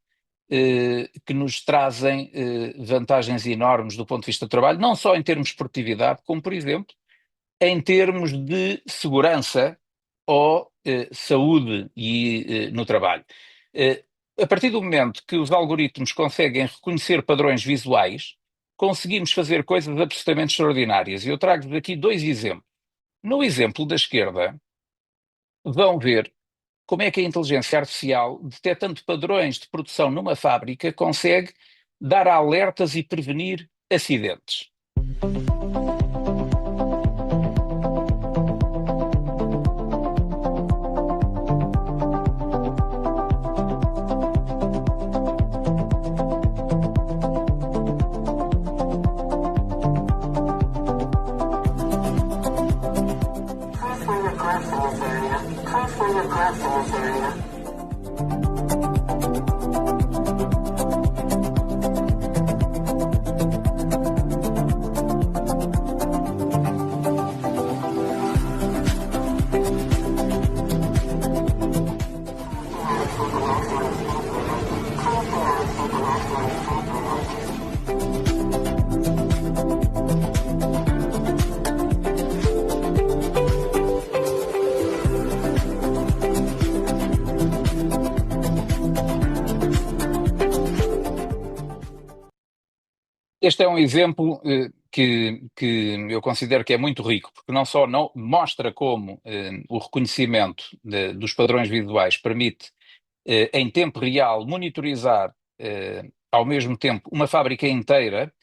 que nos trazem vantagens enormes do ponto de vista do trabalho, não só em termos de produtividade, como, por exemplo, em termos de segurança ou saúde no trabalho. A partir do momento que os algoritmos conseguem reconhecer padrões visuais, conseguimos fazer coisas absolutamente extraordinárias. E eu trago-vos aqui 2 exemplos. No exemplo da esquerda, vão ver como é que a inteligência artificial, detectando padrões de produção numa fábrica, consegue dar alertas e prevenir acidentes. Este é um exemplo que eu considero que é muito rico, porque não só não mostra como o reconhecimento dos padrões visuais permite, em tempo real, monitorizar ao mesmo tempo uma fábrica inteira,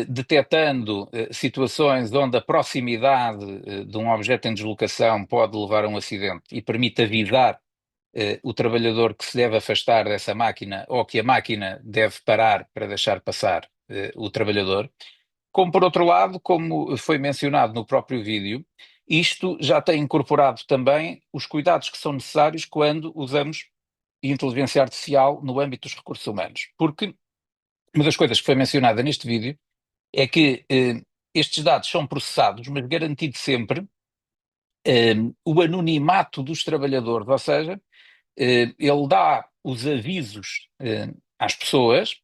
detectando situações onde a proximidade de um objeto em deslocação pode levar a um acidente e permite avisar o trabalhador que se deve afastar dessa máquina ou que a máquina deve parar para deixar passar o trabalhador. Como por outro lado, como foi mencionado no próprio vídeo, isto já tem incorporado também os cuidados que são necessários quando usamos inteligência artificial no âmbito dos recursos humanos. Porque uma das coisas que foi mencionada neste vídeo é que estes dados são processados, mas garantido sempre o anonimato dos trabalhadores, ou seja, ele dá os avisos às pessoas,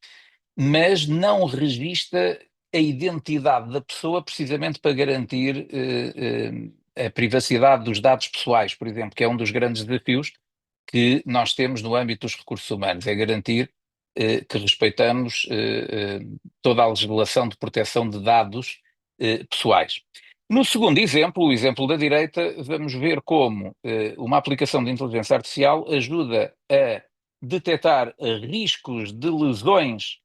mas não registra a identidade da pessoa precisamente para garantir a privacidade dos dados pessoais, por exemplo, que é um dos grandes desafios que nós temos no âmbito dos recursos humanos, é garantir que respeitamos toda a legislação de proteção de dados pessoais. No segundo exemplo, o exemplo da direita, vamos ver como uma aplicação de inteligência artificial ajuda a detectar riscos de lesões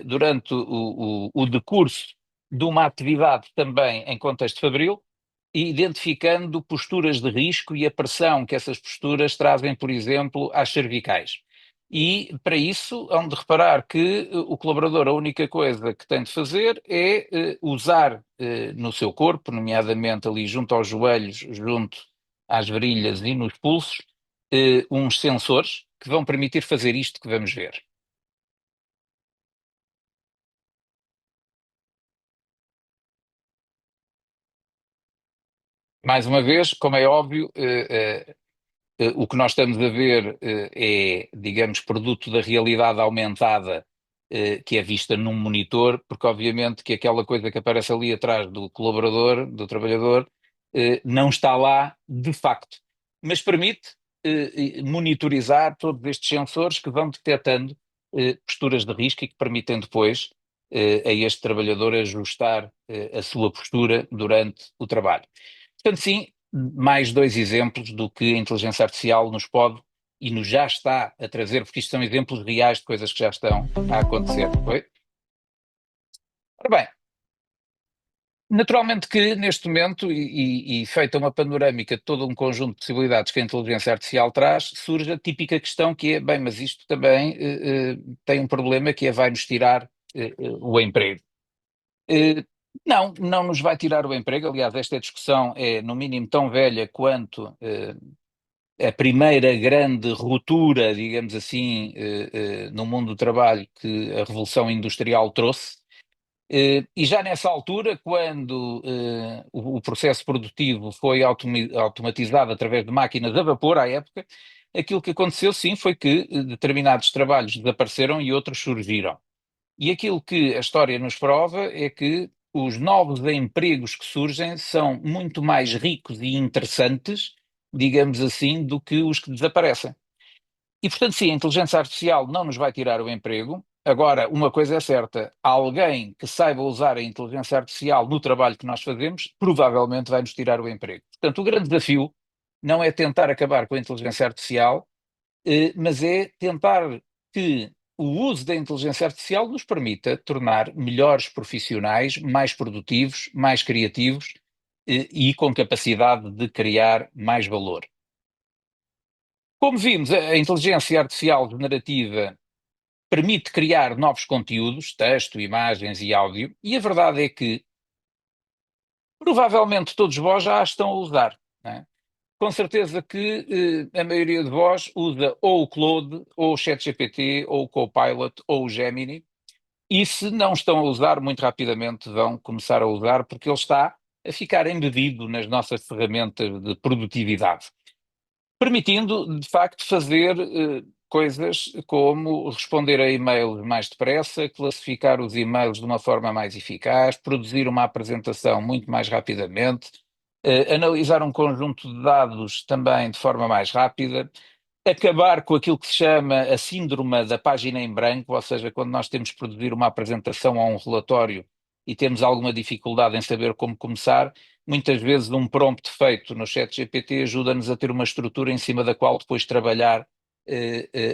durante o decurso de uma atividade também em contexto fabril, identificando posturas de risco e a pressão que essas posturas trazem, por exemplo, às cervicais. E para isso, hão de reparar que o colaborador, a única coisa que tem de fazer é usar no seu corpo, nomeadamente ali junto aos joelhos, junto às virilhas e nos pulsos, uns sensores que vão permitir fazer isto que vamos ver. Mais uma vez, como é óbvio, o que nós estamos a ver é, digamos, produto da realidade aumentada que é vista num monitor, porque obviamente que aquela coisa que aparece ali atrás do colaborador, do trabalhador, não está lá de facto, mas permite monitorizar todos estes sensores que vão detectando posturas de risco e que permitem depois a este trabalhador ajustar a sua postura durante o trabalho. Portanto, sim, mais dois exemplos do que a inteligência artificial nos pode e nos já está a trazer, porque isto são exemplos reais de coisas que já estão a acontecer. Foi? Ora bem, naturalmente que neste momento, e feita uma panorâmica de todo um conjunto de possibilidades que a inteligência artificial traz, surge a típica questão que é, bem, mas isto também tem um problema que é vai-nos tirar o emprego. Não, não nos vai tirar o emprego. Aliás, esta discussão é, no mínimo, tão velha quanto a primeira grande ruptura, digamos assim, no mundo do trabalho que a Revolução Industrial trouxe. E já nessa altura, quando o processo produtivo foi automatizado através de máquinas a vapor, à época, aquilo que aconteceu, sim, foi que determinados trabalhos desapareceram e outros surgiram. E aquilo que a história nos prova é que os novos empregos que surgem são muito mais ricos e interessantes, digamos assim, do que os que desaparecem. E, portanto, sim, a inteligência artificial não nos vai tirar o emprego. Agora, uma coisa é certa: alguém que saiba usar a inteligência artificial no trabalho que nós fazemos, provavelmente vai nos tirar o emprego. Portanto, o grande desafio não é tentar acabar com a inteligência artificial, mas é tentar que o uso da inteligência artificial nos permita tornar melhores profissionais, mais produtivos, mais criativos e com capacidade de criar mais valor. Como vimos, a inteligência artificial generativa permite criar novos conteúdos, texto, imagens e áudio, e a verdade é que provavelmente todos vós já a estão a usar, não é? Com certeza que a maioria de vós usa ou o Claude, ou o ChatGPT, ou o Copilot, ou o Gemini, e se não estão a usar, muito rapidamente vão começar a usar, porque ele está a ficar embebido nas nossas ferramentas de produtividade, permitindo, de facto, fazer coisas como responder a e-mails mais depressa, classificar os e-mails de uma forma mais eficaz, produzir uma apresentação muito mais rapidamente, analisar um conjunto de dados também de forma mais rápida, acabar com aquilo que se chama a síndrome da página em branco, ou seja, quando nós temos que produzir uma apresentação ou um relatório e temos alguma dificuldade em saber como começar, muitas vezes um prompt feito no ChatGPT ajuda-nos a ter uma estrutura em cima da qual depois trabalhar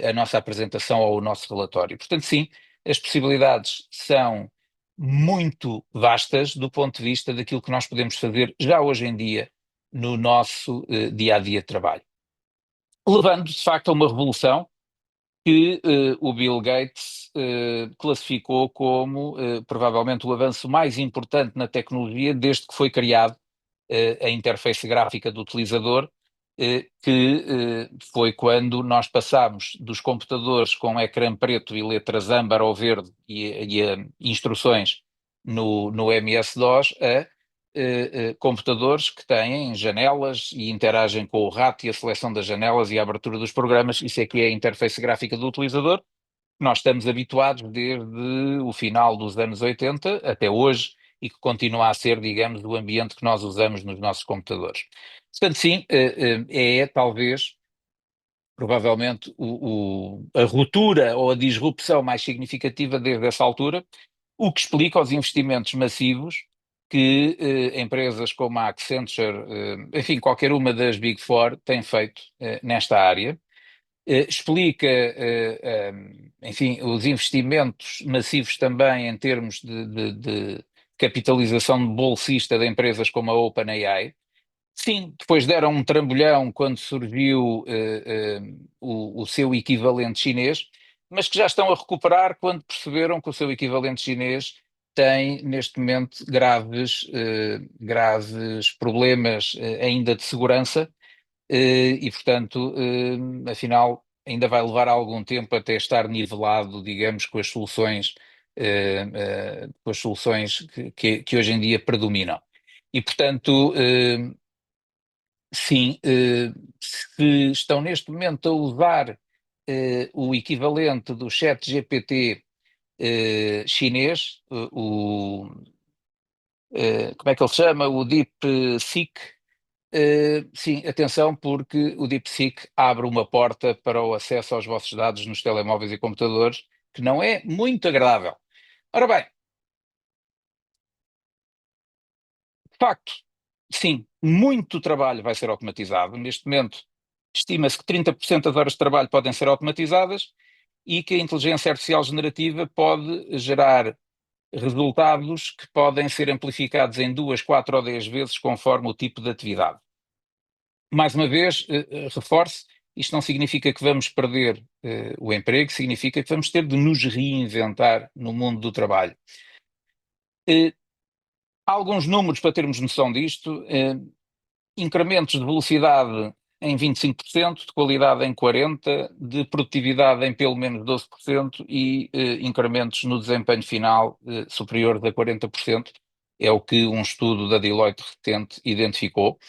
a nossa apresentação ou o nosso relatório. Portanto, sim, as possibilidades são muito vastas do ponto de vista daquilo que nós podemos fazer já hoje em dia no nosso dia-a-dia de trabalho. Levando, de facto, a uma revolução que o Bill Gates classificou como provavelmente o avanço mais importante na tecnologia desde que foi criado a interface gráfica do utilizador, que foi quando nós passámos dos computadores com ecrã preto e letras âmbar ou verde e instruções no MS-DOS a computadores que têm janelas e interagem com o rato e a seleção das janelas e a abertura dos programas. Isso é que é a interface gráfica do utilizador. Nós estamos habituados desde o final dos anos 80 até hoje e que continua a ser, digamos, o ambiente que nós usamos nos nossos computadores. Portanto, sim, é talvez, provavelmente, a ruptura ou a disrupção mais significativa desde essa altura, o que explica os investimentos massivos que empresas como a Accenture, enfim, qualquer uma das Big Four tem feito nesta área. Explica, enfim, os investimentos massivos também em termos de capitalização bolsista de empresas como a OpenAI, sim, depois deram um trambolhão quando surgiu o seu equivalente chinês, mas que já estão a recuperar quando perceberam que o seu equivalente chinês tem, neste momento, graves problemas ainda de segurança, e, portanto, afinal, ainda vai levar algum tempo até estar nivelado, digamos, com as soluções que hoje em dia predominam. E, portanto, sim, se estão neste momento a usar o equivalente do ChatGPT chinês, como é que ele se chama? O DeepSeek. Sim, atenção, porque o DeepSeek abre uma porta para o acesso aos vossos dados nos telemóveis e computadores, que não é muito agradável. Ora bem, de facto, sim, muito trabalho vai ser automatizado. Neste momento, estima-se que 30% das horas de trabalho podem ser automatizadas e que a inteligência artificial generativa pode gerar resultados que podem ser amplificados em 2, 4 ou 10 vezes conforme o tipo de atividade. Mais uma vez, reforço, isto não significa que vamos perder o emprego, significa que vamos ter de nos reinventar no mundo do trabalho. Há alguns números para termos noção disto. Incrementos de velocidade em 25%, de qualidade em 40%, de produtividade em pelo menos 12% e incrementos no desempenho final superiores a 40%. É o que um estudo da Deloitte recente identificou.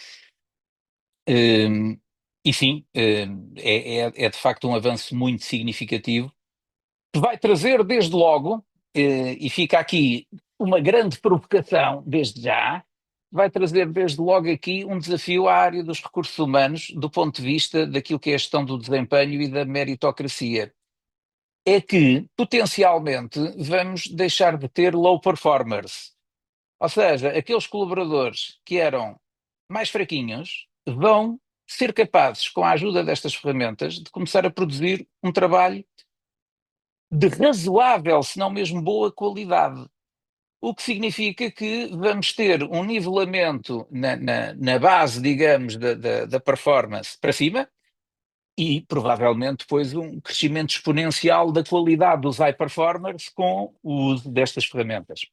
E sim, é de facto um avanço muito significativo, que vai trazer desde logo, e fica aqui uma grande provocação desde já, vai trazer desde logo aqui um desafio à área dos recursos humanos do ponto de vista daquilo que é a gestão do desempenho e da meritocracia. É que, potencialmente, vamos deixar de ter low performers. Ou seja, aqueles colaboradores que eram mais fraquinhos vão ser capazes, com a ajuda destas ferramentas, de começar a produzir um trabalho de razoável, se não mesmo boa qualidade. O que significa que vamos ter um nivelamento na base, digamos, da performance para cima e provavelmente depois um crescimento exponencial da qualidade dos high performers com o uso destas ferramentas.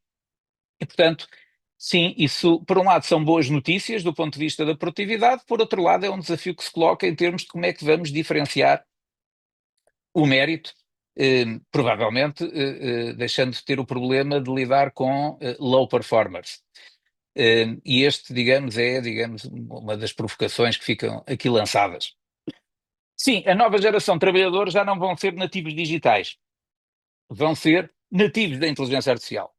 E, portanto, sim, isso, por um lado, são boas notícias do ponto de vista da produtividade, por outro lado, é um desafio que se coloca em termos de como é que vamos diferenciar o mérito, provavelmente deixando de ter o problema de lidar com low performers. E este, digamos, uma das provocações que ficam aqui lançadas. Sim, a nova geração de trabalhadores já não vão ser nativos digitais, vão ser nativos da inteligência artificial.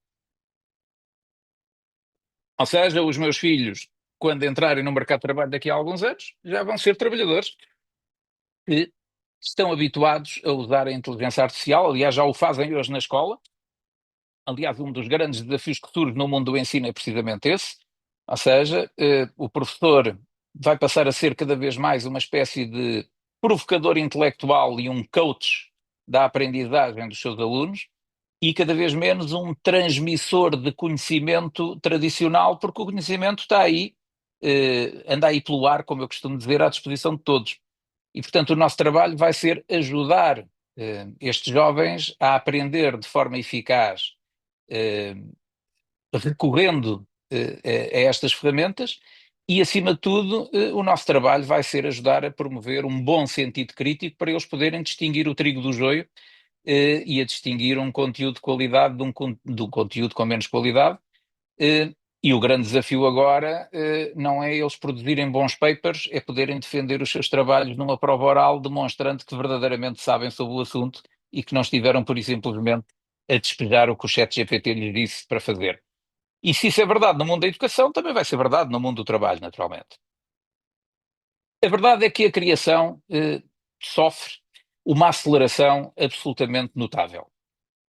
Ou seja, os meus filhos, quando entrarem no mercado de trabalho daqui a alguns anos, já vão ser trabalhadores que estão habituados a usar a inteligência artificial, aliás, já o fazem hoje na escola. Aliás, um dos grandes desafios que surge no mundo do ensino é precisamente esse, ou seja, o professor vai passar a ser cada vez mais uma espécie de provocador intelectual e um coach da aprendizagem dos seus alunos, e cada vez menos um transmissor de conhecimento tradicional, porque o conhecimento está aí, anda aí pelo ar, como eu costumo dizer, à disposição de todos. E, portanto, o nosso trabalho vai ser ajudar estes jovens a aprender de forma eficaz, recorrendo a estas ferramentas, e, acima de tudo, o nosso trabalho vai ser ajudar a promover um bom sentido crítico para eles poderem distinguir o trigo do joio e a distinguir um conteúdo de qualidade de um conteúdo com menos qualidade. E o grande desafio agora não é eles produzirem bons papers, é poderem defender os seus trabalhos numa prova oral, demonstrando que verdadeiramente sabem sobre o assunto e que não estiveram, por e simplesmente, a despejar o que o ChatGPT lhes disse para fazer. E se isso é verdade no mundo da educação, também vai ser verdade no mundo do trabalho, naturalmente. A verdade é que a criação sofre uma aceleração absolutamente notável.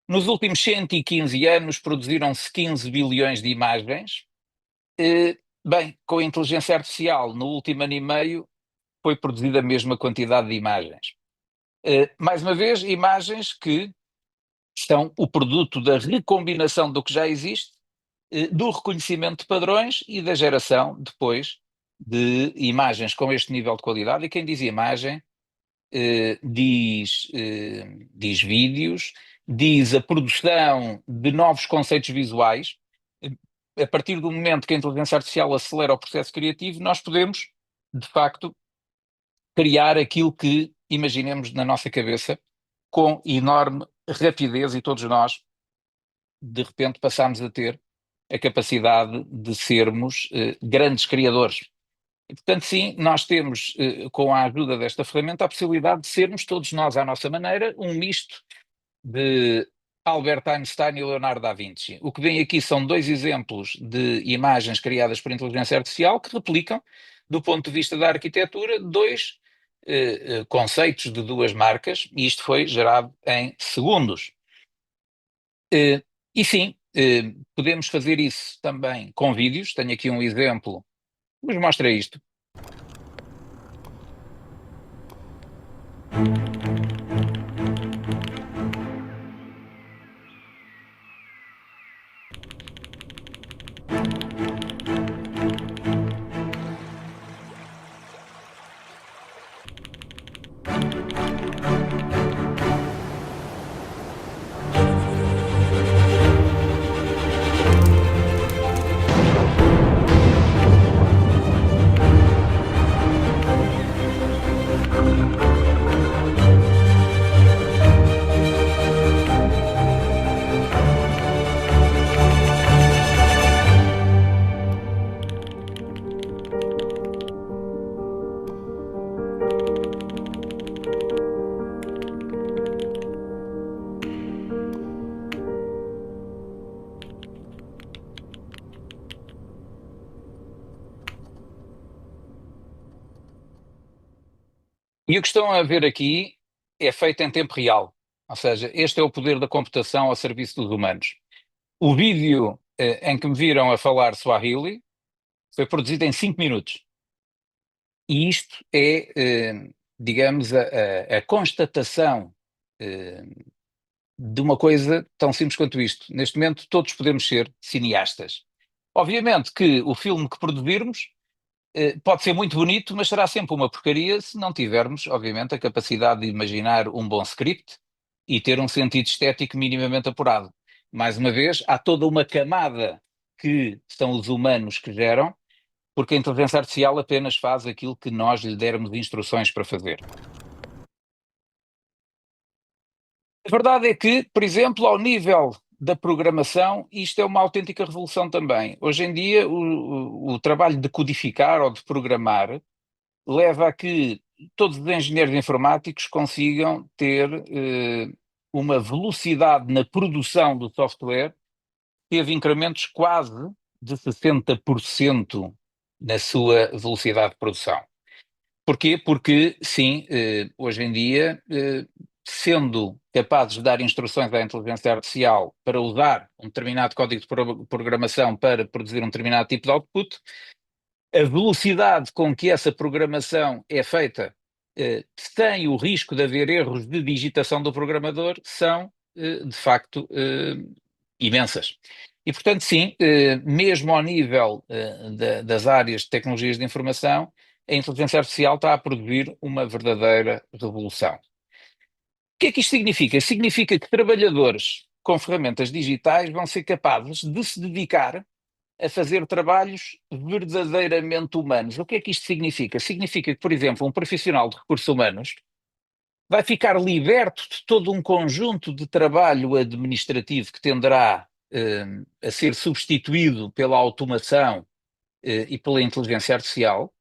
Nos últimos 115 anos produziram-se 15 bilhões de imagens. Bem, com a inteligência artificial, no último ano e meio, foi produzida a mesma quantidade de imagens. Mais uma vez, imagens que são o produto da recombinação do que já existe, do reconhecimento de padrões e da geração, depois, de imagens com este nível de qualidade, e quem diz imagem diz vídeos, diz a produção de novos conceitos visuais. A partir do momento que a inteligência artificial acelera o processo criativo, nós podemos, de facto, criar aquilo que imaginemos na nossa cabeça com enorme rapidez, e todos nós, de repente, passamos a ter a capacidade de sermos grandes criadores. E, portanto, sim, nós temos, com a ajuda desta ferramenta, a possibilidade de sermos todos nós, à nossa maneira, um misto de Albert Einstein e Leonardo da Vinci. O que vem aqui são 2 exemplos de imagens criadas por inteligência artificial que replicam, do ponto de vista da arquitetura, 2 conceitos de 2 marcas, e isto foi gerado em segundos. E sim, podemos fazer isso também com vídeos. Tenho aqui um exemplo que vos mostra isto. E o que estão a ver aqui é feito em tempo real, ou seja, este é o poder da computação ao serviço dos humanos. O vídeo em que me viram a falar Swahili foi produzido em 5 minutos. E isto é, digamos, a constatação de uma coisa tão simples quanto isto. Neste momento, todos podemos ser cineastas. Obviamente que o filme que produzirmos pode ser muito bonito, mas será sempre uma porcaria se não tivermos, obviamente, a capacidade de imaginar um bom script e ter um sentido estético minimamente apurado. Mais uma vez, há toda uma camada que são os humanos que geram, porque a inteligência artificial apenas faz aquilo que nós lhe dermos instruções para fazer. A verdade é que, por exemplo, ao nível da programação, isto é uma autêntica revolução também. Hoje em dia, o trabalho de codificar ou de programar leva a que todos os engenheiros informáticos consigam ter uma velocidade na produção do software, teve incrementos quase de 60% na sua velocidade de produção. Porquê? Porque, sim, hoje em dia, sendo capazes de dar instruções à inteligência artificial para usar um determinado código de programação para produzir um determinado tipo de output, a velocidade com que essa programação é feita, sem o risco de haver erros de digitação do programador, são, de facto, imensas. E, portanto, sim, mesmo ao nível das áreas de tecnologias de informação, a inteligência artificial está a produzir uma verdadeira revolução. O que é que isto significa? Significa que trabalhadores com ferramentas digitais vão ser capazes de se dedicar a fazer trabalhos verdadeiramente humanos. O que é que isto significa? Significa que, por exemplo, um profissional de recursos humanos vai ficar liberto de todo um conjunto de trabalho administrativo que tenderá a ser substituído pela automação e pela inteligência artificial,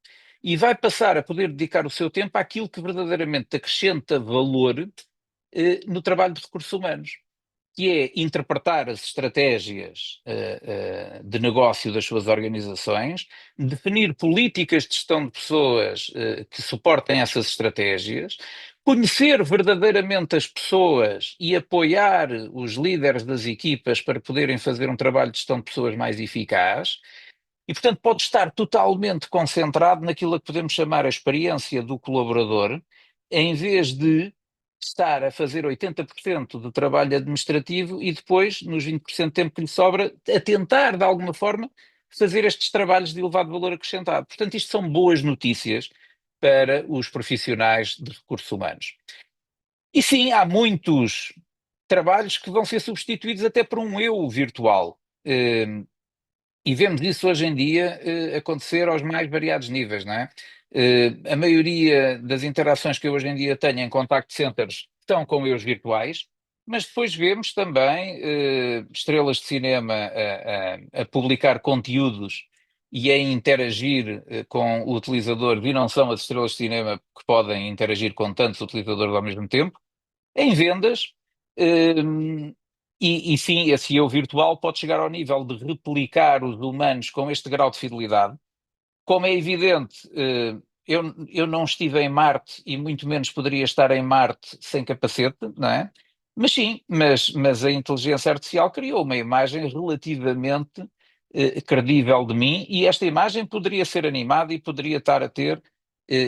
e vai passar a poder dedicar o seu tempo àquilo que verdadeiramente acrescenta valor no trabalho de recursos humanos, que é interpretar as estratégias de negócio das suas organizações, definir políticas de gestão de pessoas que suportem essas estratégias, conhecer verdadeiramente as pessoas e apoiar os líderes das equipas para poderem fazer um trabalho de gestão de pessoas mais eficaz. E, portanto, pode estar totalmente concentrado naquilo a que podemos chamar a experiência do colaborador, em vez de estar a fazer 80% do trabalho administrativo e depois, nos 20% de tempo que lhe sobra, a tentar, de alguma forma, fazer estes trabalhos de elevado valor acrescentado. Portanto, isto são boas notícias para os profissionais de recursos humanos. E sim, há muitos trabalhos que vão ser substituídos até por um eu virtual. E vemos isso hoje em dia acontecer aos mais variados níveis, não é? A maioria das interações que eu hoje em dia tenho em contact centers estão com eus virtuais, mas depois vemos também estrelas de cinema a publicar conteúdos e a interagir com utilizadores, e não são as estrelas de cinema que podem interagir com tantos utilizadores ao mesmo tempo, em vendas. E sim, esse eu virtual pode chegar ao nível de replicar os humanos com este grau de fidelidade. Como é evidente, eu não estive em Marte e muito menos poderia estar em Marte sem capacete, não é? Mas sim, mas a inteligência artificial criou uma imagem relativamente credível de mim, e esta imagem poderia ser animada e poderia estar a ter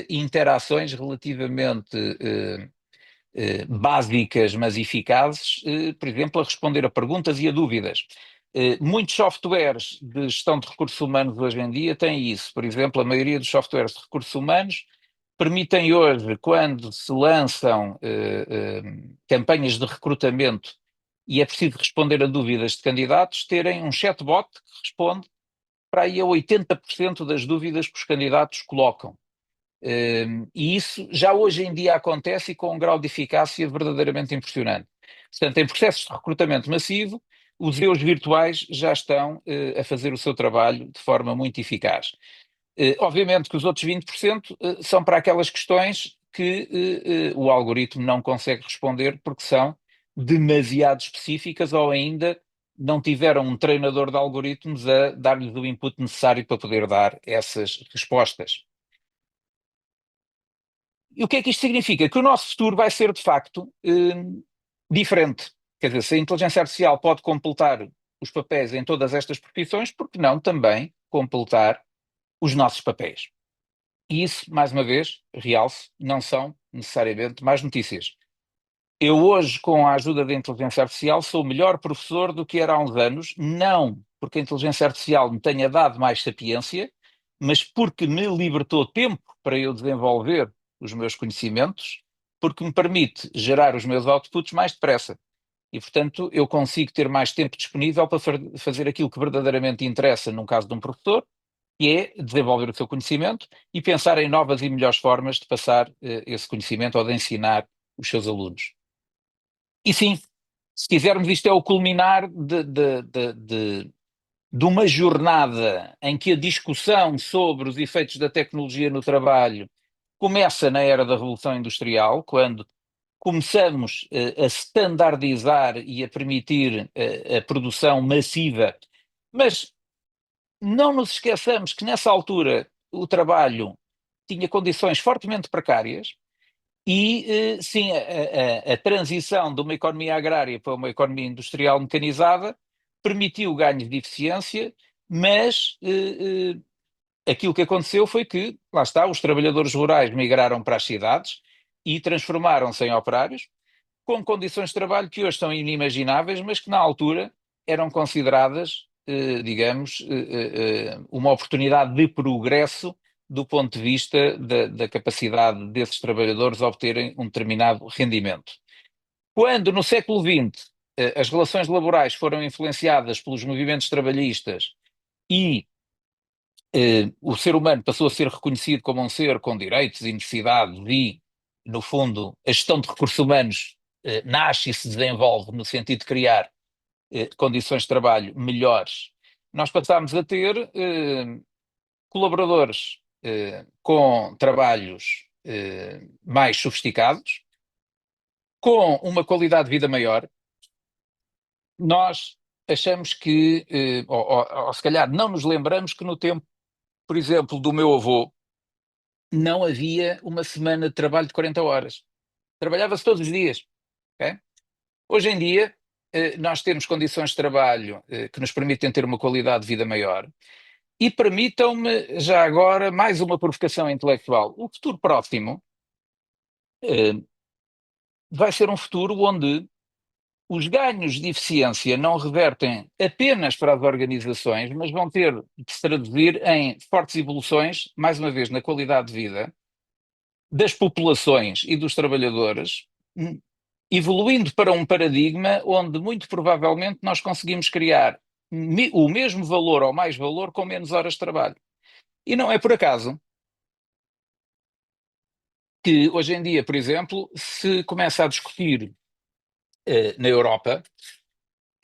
interações relativamente básicas, mas eficazes, por exemplo, a responder a perguntas e a dúvidas. Muitos softwares de gestão de recursos humanos hoje em dia têm isso. Por exemplo, a maioria dos softwares de recursos humanos permitem hoje, quando se lançam campanhas de recrutamento e é preciso responder a dúvidas de candidatos, terem um chatbot que responde para aí a 80% das dúvidas que os candidatos colocam. E isso já hoje em dia acontece e com um grau de eficácia verdadeiramente impressionante. Portanto, em processos de recrutamento massivo, os eus virtuais já estão a fazer o seu trabalho de forma muito eficaz. Obviamente que os outros 20% são para aquelas questões que o algoritmo não consegue responder porque são demasiado específicas ou ainda não tiveram um treinador de algoritmos a dar-lhes o input necessário para poder dar essas respostas. E o que é que isto significa? Que o nosso futuro vai ser, de facto, diferente. Quer dizer, se a inteligência artificial pode completar os papéis em todas estas profissões, por que não também completar os nossos papéis? E isso, mais uma vez, realço, não são necessariamente más notícias. Eu hoje, com a ajuda da inteligência artificial, sou melhor professor do que era há uns anos, não porque a inteligência artificial me tenha dado mais sapiência, mas porque me libertou tempo para eu desenvolver os meus conhecimentos, porque me permite gerar os meus outputs mais depressa. E, portanto, eu consigo ter mais tempo disponível para fazer aquilo que verdadeiramente interessa num caso de um professor, que é desenvolver o seu conhecimento e pensar em novas e melhores formas de passar esse conhecimento ou de ensinar os seus alunos. E sim, se quisermos, isto é o culminar de uma jornada em que a discussão sobre os efeitos da tecnologia no trabalho começa na era da Revolução Industrial, quando começamos a standardizar e a permitir a produção massiva, mas não nos esqueçamos que nessa altura o trabalho tinha condições fortemente precárias e, sim, a transição de uma economia agrária para uma economia industrial mecanizada permitiu ganhos de eficiência, mas aquilo que aconteceu foi que, lá está, os trabalhadores rurais migraram para as cidades e transformaram-se em operários, com condições de trabalho que hoje são inimagináveis, mas que na altura eram consideradas, digamos, uma oportunidade de progresso do ponto de vista da capacidade desses trabalhadores obterem um determinado rendimento. Quando, no século XX, as relações laborais foram influenciadas pelos movimentos trabalhistas e o ser humano passou a ser reconhecido como um ser com direitos e necessidades e, no fundo, a gestão de recursos humanos nasce e se desenvolve no sentido de criar condições de trabalho melhores, nós passámos a ter colaboradores com trabalhos mais sofisticados, com uma qualidade de vida maior. Nós achamos que, ou se calhar não nos lembramos que no tempo, por exemplo, do meu avô, não havia uma semana de trabalho de 40 horas. Trabalhava-se todos os dias. Okay? Hoje em dia, nós temos condições de trabalho que nos permitem ter uma qualidade de vida maior. E permitam-me, já agora, mais uma provocação intelectual. O futuro próximo vai ser um futuro onde os ganhos de eficiência não revertem apenas para as organizações, mas vão ter de se traduzir em fortes evoluções, mais uma vez, na qualidade de vida das populações e dos trabalhadores, evoluindo para um paradigma onde muito provavelmente nós conseguimos criar o mesmo valor ou mais valor com menos horas de trabalho. E não é por acaso que hoje em dia, por exemplo, se começa a discutir na Europa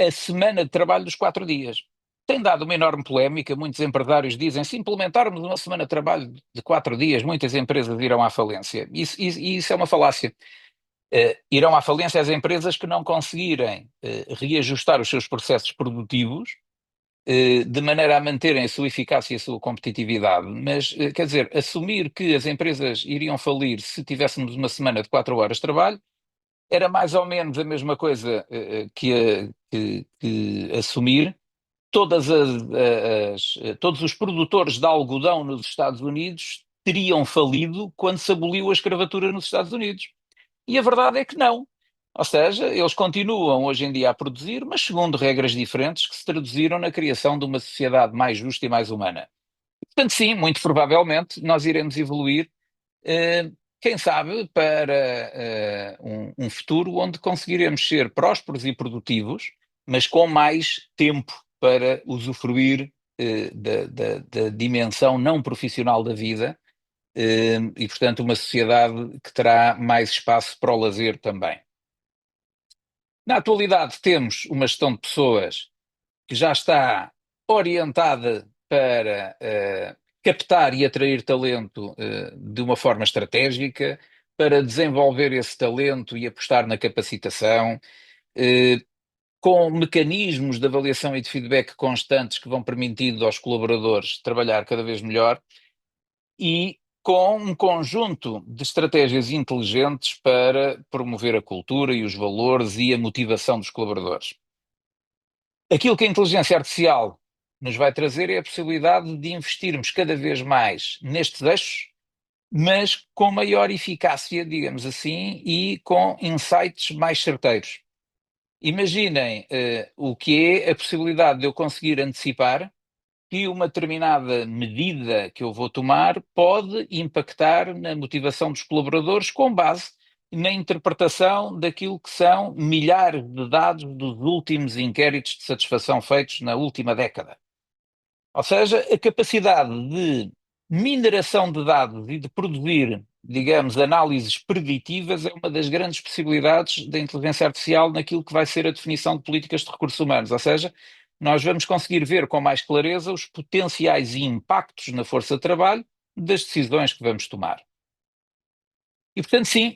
a semana de trabalho dos 4 dias. Tem dado uma enorme polémica, muitos empresários dizem, se implementarmos uma semana de trabalho de 4 dias, muitas empresas irão à falência. Isso é uma falácia. Irão à falência as empresas que não conseguirem reajustar os seus processos produtivos de maneira a manterem a sua eficácia e a sua competitividade. Mas, quer dizer, assumir que as empresas iriam falir se tivéssemos uma semana de 4 horas de trabalho era mais ou menos a mesma coisa que assumir todos os produtores de algodão nos Estados Unidos teriam falido quando se aboliu a escravatura nos Estados Unidos. E a verdade é que não. Ou seja, eles continuam hoje em dia a produzir, mas segundo regras diferentes que se traduziram na criação de uma sociedade mais justa e mais humana. Portanto, sim, muito provavelmente nós iremos evoluir, quem sabe, para um futuro onde conseguiremos ser prósperos e produtivos, mas com mais tempo para usufruir da dimensão não profissional da vida, e, portanto, uma sociedade que terá mais espaço para o lazer também. Na atualidade, temos uma gestão de pessoas que já está orientada para captar e atrair talento de uma forma estratégica, para desenvolver esse talento e apostar na capacitação, com mecanismos de avaliação e de feedback constantes que vão permitindo aos colaboradores trabalhar cada vez melhor e com um conjunto de estratégias inteligentes para promover a cultura e os valores e a motivação dos colaboradores. Aquilo que a inteligência artificial nos vai trazer é a possibilidade de investirmos cada vez mais nestes eixos, mas com maior eficácia, digamos assim, e com insights mais certeiros. Imaginem o que é a possibilidade de eu conseguir antecipar que uma determinada medida que eu vou tomar pode impactar na motivação dos colaboradores com base na interpretação daquilo que são milhares de dados dos últimos inquéritos de satisfação feitos na última década. Ou seja, a capacidade de mineração de dados e de produzir, digamos, análises preditivas é uma das grandes possibilidades da inteligência artificial naquilo que vai ser a definição de políticas de recursos humanos. Ou seja, nós vamos conseguir ver com mais clareza os potenciais impactos na força de trabalho das decisões que vamos tomar. E, portanto, sim,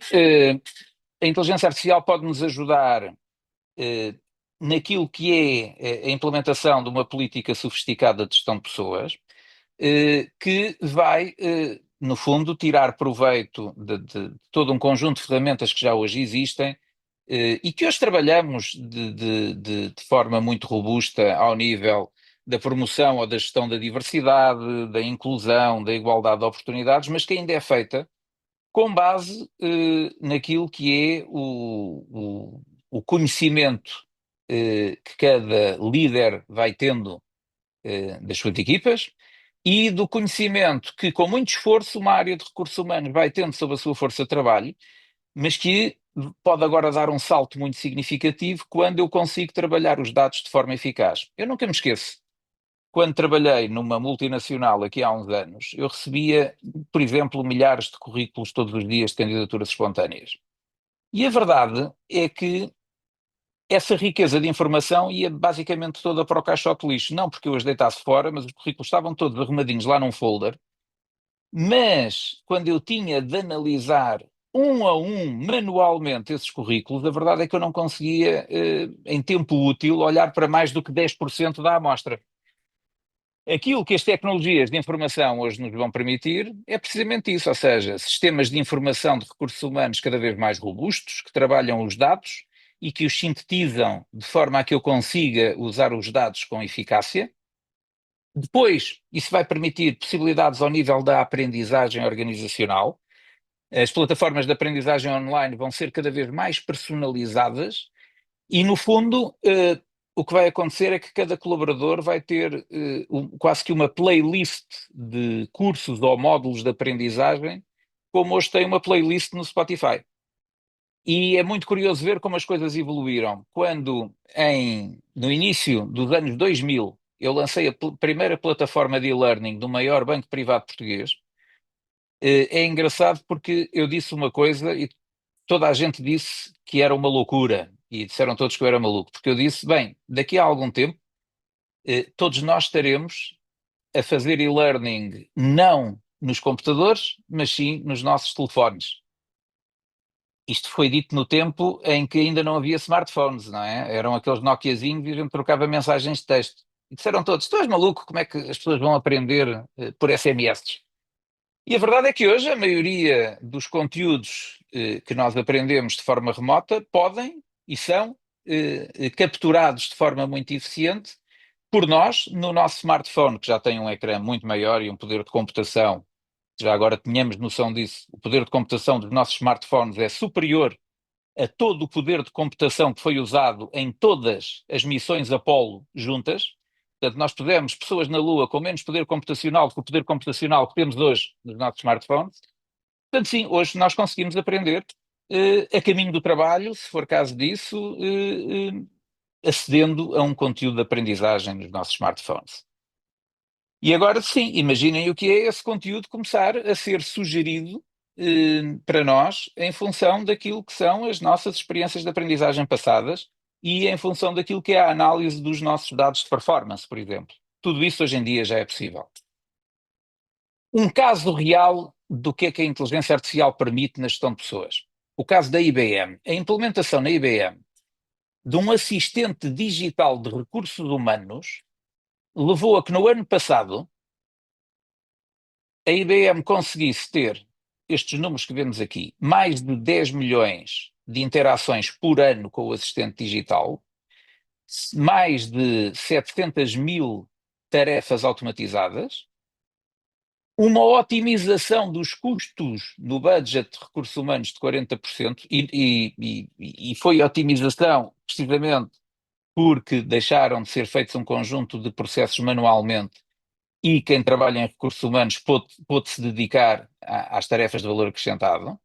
a inteligência artificial pode nos ajudar naquilo que é a implementação de uma política sofisticada de gestão de pessoas, que vai, no fundo, tirar proveito de todo um conjunto de ferramentas que já hoje existem e que hoje trabalhamos de forma muito robusta ao nível da promoção ou da gestão da diversidade, da inclusão, da igualdade de oportunidades, mas que ainda é feita com base naquilo que é o conhecimento que cada líder vai tendo das suas equipas e do conhecimento que, com muito esforço, uma área de recursos humanos vai tendo sobre a sua força de trabalho, mas que pode agora dar um salto muito significativo quando eu consigo trabalhar os dados de forma eficaz. Eu nunca me esqueço, quando trabalhei numa multinacional aqui há uns anos, eu recebia, por exemplo, milhares de currículos todos os dias de candidaturas espontâneas. E a verdade é que essa riqueza de informação ia basicamente toda para o caixote de lixo. Não porque eu as deitasse fora, mas os currículos estavam todos arrumadinhos lá num folder. Mas quando eu tinha de analisar um a um, manualmente, esses currículos, a verdade é que eu não conseguia, em tempo útil, olhar para mais do que 10% da amostra. Aquilo que as tecnologias de informação hoje nos vão permitir é precisamente isso, ou seja, sistemas de informação de recursos humanos cada vez mais robustos, que trabalham os dados e que os sintetizam de forma a que eu consiga usar os dados com eficácia. Depois, isso vai permitir possibilidades ao nível da aprendizagem organizacional. As plataformas de aprendizagem online vão ser cada vez mais personalizadas E, no fundo, o que vai acontecer é que cada colaborador vai ter quase que uma playlist de cursos ou módulos de aprendizagem, como hoje tem uma playlist no Spotify. E é muito curioso ver como as coisas evoluíram. Quando, no início dos anos 2000, eu lancei a primeira plataforma de e-learning do maior banco privado português, é engraçado porque eu disse uma coisa e toda a gente disse que era uma loucura. E disseram todos que eu era maluco. Porque eu disse, bem, daqui a algum tempo, todos nós estaremos a fazer e-learning não nos computadores, mas sim nos nossos telefones. Isto foi dito no tempo em que ainda não havia smartphones, não é? Eram aqueles Nokiazinhos e a gente trocava mensagens de texto. E disseram todos, tu és maluco, como é que as pessoas vão aprender por SMS? E a verdade é que hoje a maioria dos conteúdos que nós aprendemos de forma remota podem e são capturados de forma muito eficiente por nós no nosso smartphone, que já tem um ecrã muito maior e um poder de computação. Já agora tenhamos noção disso. O poder de computação dos nossos smartphones é superior a todo o poder de computação que foi usado em todas as missões Apollo juntas. Portanto, nós pudemos pessoas na Lua com menos poder computacional do que o poder computacional que temos hoje nos nossos smartphones. Portanto, sim, hoje nós conseguimos aprender a caminho do trabalho, se for caso disso, acedendo a um conteúdo de aprendizagem nos nossos smartphones. E agora, sim, imaginem o que é esse conteúdo começar a ser sugerido para nós em função daquilo que são as nossas experiências de aprendizagem passadas e em função daquilo que é a análise dos nossos dados de performance, por exemplo. Tudo isso hoje em dia já é possível. Um caso real do que é que a inteligência artificial permite na gestão de pessoas. O caso da IBM. A implementação na IBM de um assistente digital de recursos humanos levou a que no ano passado a IBM conseguisse ter estes números que vemos aqui, mais de 10 milhões de interações por ano com o assistente digital, mais de 700 mil tarefas automatizadas, uma otimização dos custos no budget de recursos humanos de 40%, e foi otimização precisamente porque deixaram de ser feitos um conjunto de processos manualmente e quem trabalha em recursos humanos pôde se dedicar às tarefas de valor acrescentado.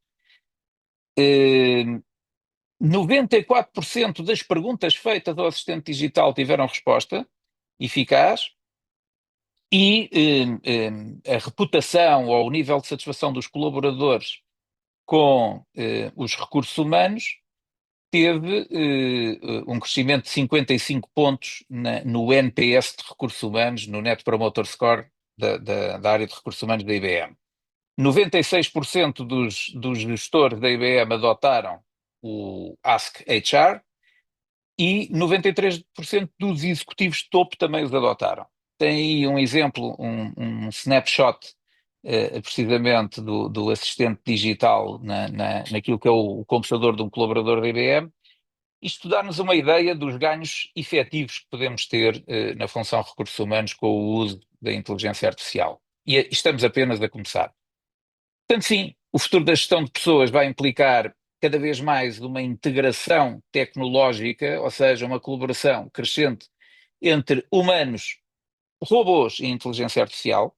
94% das perguntas feitas ao assistente digital tiveram resposta eficaz e a reputação ou o nível de satisfação dos colaboradores com os recursos humanos teve um crescimento de 55 pontos no NPS de recursos humanos, no Net Promoter Score da área de recursos humanos da IBM. 96% dos gestores da IBM adotaram o Ask HR e 93% dos executivos de topo também os adotaram. Tem aí um exemplo, um snapshot precisamente do assistente digital naquilo que é o computador de um colaborador da IBM. Isto dá-nos uma ideia dos ganhos efetivos que podemos ter na função recursos humanos com o uso da inteligência artificial. E estamos apenas a começar. Portanto, sim, o futuro da gestão de pessoas vai implicar cada vez mais uma integração tecnológica, ou seja, uma colaboração crescente entre humanos, robôs e inteligência artificial,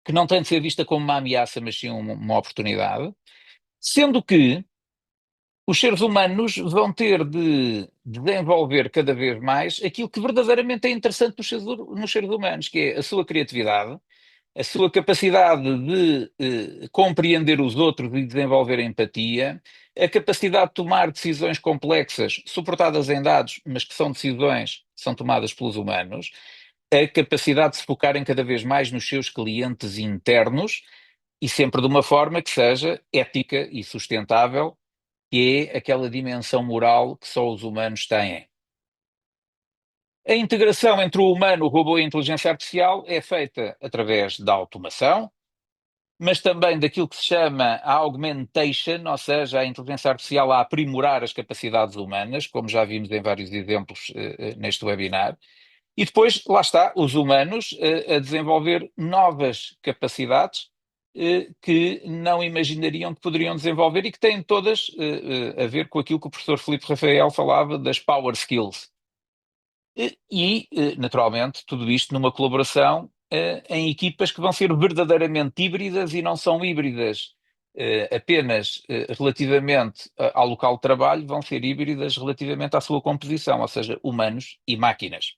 que não tem de ser vista como uma ameaça, mas sim uma oportunidade, sendo que os seres humanos vão ter de desenvolver cada vez mais aquilo que verdadeiramente é interessante nos seres humanos, que é a sua criatividade, a sua capacidade de compreender os outros e desenvolver empatia, a capacidade de tomar decisões complexas, suportadas em dados, mas que são decisões que são tomadas pelos humanos, a capacidade de se focarem cada vez mais nos seus clientes internos e sempre de uma forma que seja ética e sustentável, que é aquela dimensão moral que só os humanos têm. A integração entre o humano, o robô e a inteligência artificial é feita através da automação, mas também daquilo que se chama a augmentation, ou seja, a inteligência artificial a aprimorar as capacidades humanas, como já vimos em vários exemplos neste webinar. E depois, lá está, os humanos a desenvolver novas capacidades que não imaginariam que poderiam desenvolver e que têm todas a ver com aquilo que o professor Filipe Rafael falava das power skills. Naturalmente, tudo isto numa colaboração em equipas que vão ser verdadeiramente híbridas e não são híbridas apenas relativamente ao local de trabalho, vão ser híbridas relativamente à sua composição, ou seja, humanos e máquinas.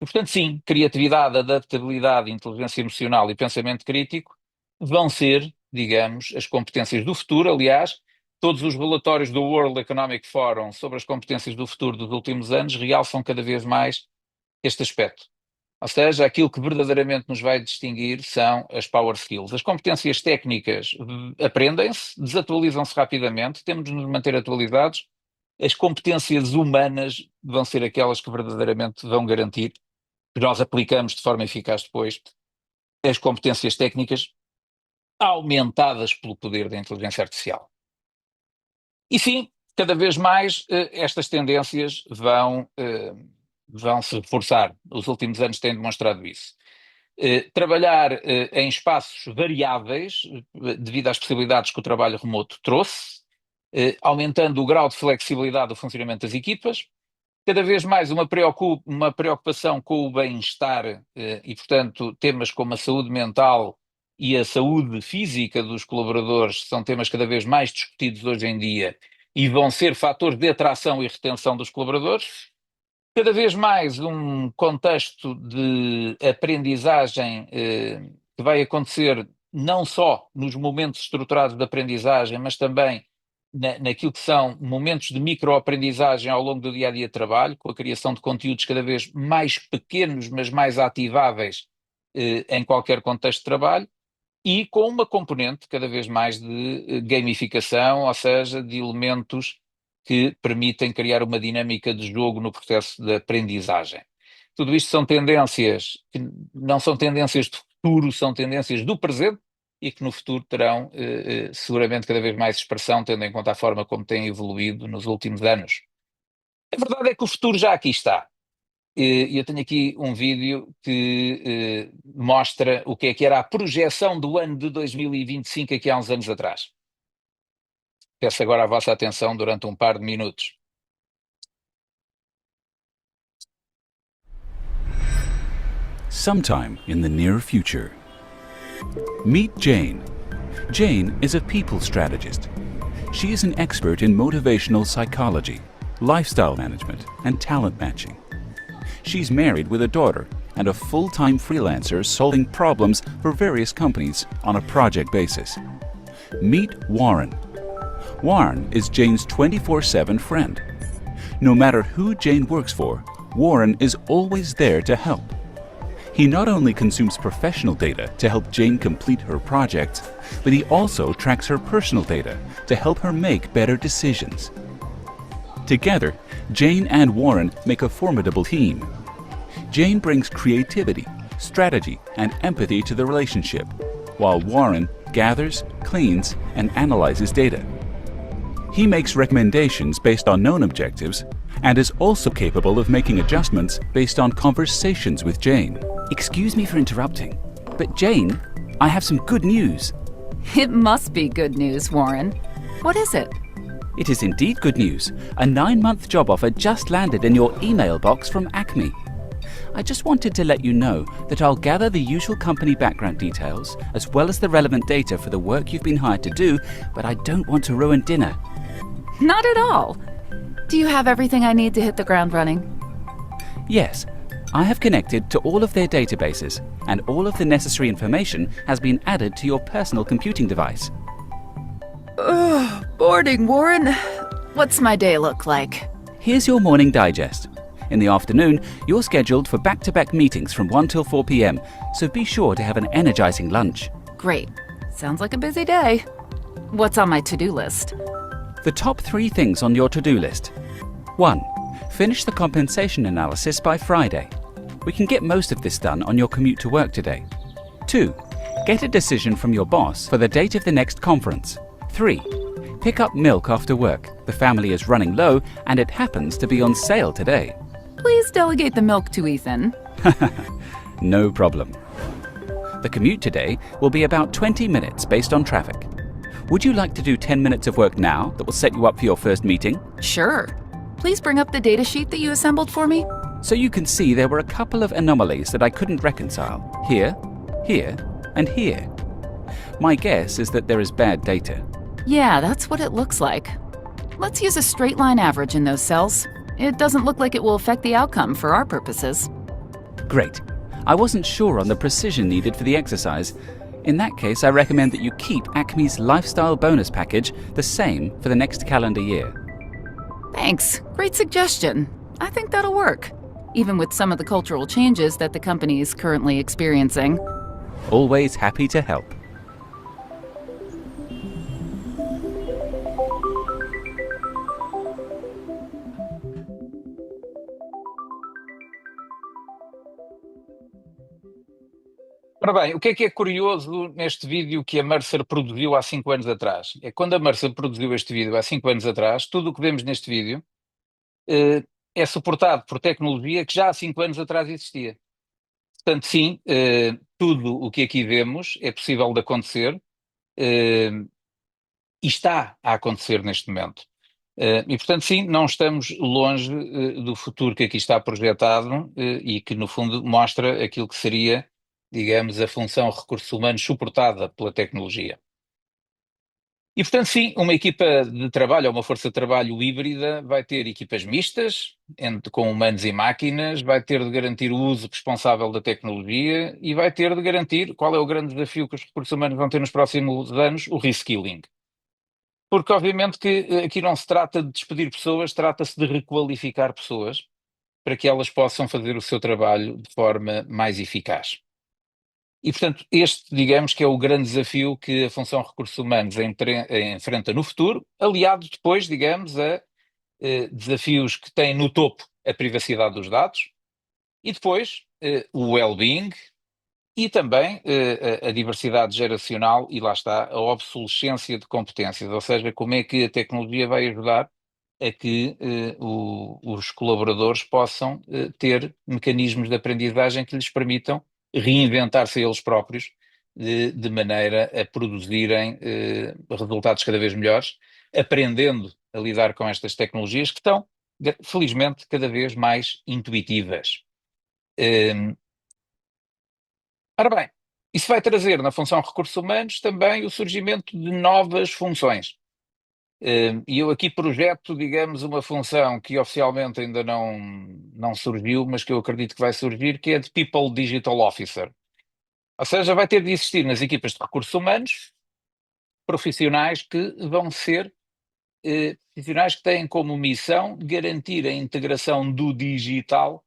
E, portanto, sim, criatividade, adaptabilidade, inteligência emocional e pensamento crítico vão ser, digamos, as competências do futuro. Aliás, todos os relatórios do World Economic Forum sobre as competências do futuro dos últimos anos realçam cada vez mais este aspecto. Ou seja, aquilo que verdadeiramente nos vai distinguir são as power skills. As competências técnicas aprendem-se, desatualizam-se rapidamente, temos de nos manter atualizados. As competências humanas vão ser aquelas que verdadeiramente vão garantir que nós aplicamos de forma eficaz depois as competências técnicas aumentadas pelo poder da inteligência artificial. E sim, cada vez mais estas tendências vão se reforçar. Os últimos anos têm demonstrado isso. Trabalhar em espaços variáveis, devido às possibilidades que o trabalho remoto trouxe, aumentando o grau de flexibilidade do funcionamento das equipas, cada vez mais uma preocupação com o bem-estar e, portanto, temas como a saúde mental e a saúde física dos colaboradores são temas cada vez mais discutidos hoje em dia e vão ser fatores de atração e retenção dos colaboradores. Cada vez mais um contexto de aprendizagem que vai acontecer não só nos momentos estruturados de aprendizagem, mas também naquilo que são momentos de microaprendizagem ao longo do dia-a-dia de trabalho, com a criação de conteúdos cada vez mais pequenos, mas mais ativáveis em qualquer contexto de trabalho, e com uma componente cada vez mais de gamificação, ou seja, de elementos que permitem criar uma dinâmica de jogo no processo de aprendizagem. Tudo isto são tendências que não são tendências do futuro, são tendências do presente e que no futuro terão seguramente cada vez mais expressão, tendo em conta a forma como têm evoluído nos últimos anos. A verdade é que o futuro já aqui está. E eu tenho aqui um vídeo que mostra o que era a projeção do ano de 2025 aqui há uns anos atrás. Peço agora a vossa atenção durante um par de minutos. Sometime in the near future. Meet Jane. Jane is a people strategist. She is an expert in motivational psychology, lifestyle management, and talent matching. She's married with a daughter and a full-time freelancer solving problems for various companies on a project basis. Meet Warren. Warren is Jane's 24/7 friend. No matter who Jane works for, Warren is always there to help. He not only consumes professional data to help Jane complete her projects, but he also tracks her personal data to help her make better decisions. Together, Jane and Warren make a formidable team. Jane brings creativity, strategy, and empathy to the relationship, while Warren gathers, cleans, and analyzes data. He makes recommendations based on known objectives and is also capable of making adjustments based on conversations with Jane. Excuse me for interrupting, but Jane, I have some good news. It must be good news, Warren. What is it? It is indeed good news. A 9-month job offer just landed in your email box from Acme. I just wanted to let you know that I'll gather the usual company background details as well as the relevant data for the work you've been hired to do, but I don't want to ruin dinner. Not at all. Do you have everything I need to hit the ground running? Yes, I have connected to all of their databases, and all of the necessary information has been added to your personal computing device. Boarding, Warren. What's my day look like? Here's your morning digest. In the afternoon, you're scheduled for back-to-back meetings from 1 till 4 p.m, so be sure to have an energizing lunch. Great. Sounds like a busy day. What's on my to-do list? The top 3 things on your to-do list. 1. Finish the compensation analysis by Friday. We can get most of this done on your commute to work today. 2. Get a decision from your boss for the date of the next conference. 3. Pick up milk after work. The family is running low and it happens to be on sale today. Please delegate the milk to Ethan. No problem. The commute today will be about 20 minutes based on traffic. Would you like to do 10 minutes of work now that will set you up for your first meeting? Sure. Please bring up the data sheet that you assembled for me. So you can see there were a couple of anomalies that I couldn't reconcile. Here, here, and here. My guess is that there is bad data. Yeah, that's what it looks like. Let's use a straight line average in those cells. It doesn't look like it will affect the outcome for our purposes. Great. I wasn't sure on the precision needed for the exercise. In that case, I recommend that you keep Acme's lifestyle bonus package the same for the next calendar year. Thanks. Great suggestion. I think that'll work, even with some of the cultural changes that the company is currently experiencing. Always happy to help. Ora bem, o que é curioso neste vídeo que a Mercer produziu há 5 anos atrás? É que quando a Mercer produziu este vídeo há 5 anos atrás, tudo o que vemos neste vídeo é suportado por tecnologia que já há 5 anos atrás existia. Portanto, sim, tudo o que aqui vemos é possível de acontecer e está a acontecer neste momento. E, portanto, sim, não estamos longe do futuro que aqui está projetado e que, no fundo, mostra aquilo que seria, digamos, a função recursos humanos suportada pela tecnologia. E, portanto, sim, uma equipa de trabalho, ou uma força de trabalho híbrida, vai ter equipas mistas, com humanos e máquinas, vai ter de garantir o uso responsável da tecnologia e vai ter de garantir, qual é o grande desafio que os recursos humanos vão ter nos próximos anos? O reskilling. Porque, obviamente, que aqui não se trata de despedir pessoas, trata-se de requalificar pessoas para que elas possam fazer o seu trabalho de forma mais eficaz. E, portanto, este, digamos, que é o grande desafio que a função recursos humanos enfrenta no futuro, aliado depois, digamos, a desafios que têm no topo a privacidade dos dados e depois o well-being e também a diversidade geracional e lá está a obsolescência de competências, ou seja, como é que a tecnologia vai ajudar a que os colaboradores possam ter mecanismos de aprendizagem que lhes permitam reinventar-se a eles próprios de maneira a produzirem resultados cada vez melhores, aprendendo a lidar com estas tecnologias que estão, felizmente, cada vez mais intuitivas. Ora bem, isso vai trazer na função recursos humanos também o surgimento de novas funções. E eu aqui projeto, digamos, uma função que oficialmente ainda não surgiu, mas que eu acredito que vai surgir, que é de People Digital Officer. Ou seja, vai ter de existir nas equipas de recursos humanos profissionais que vão ser profissionais que têm como missão garantir a integração do digital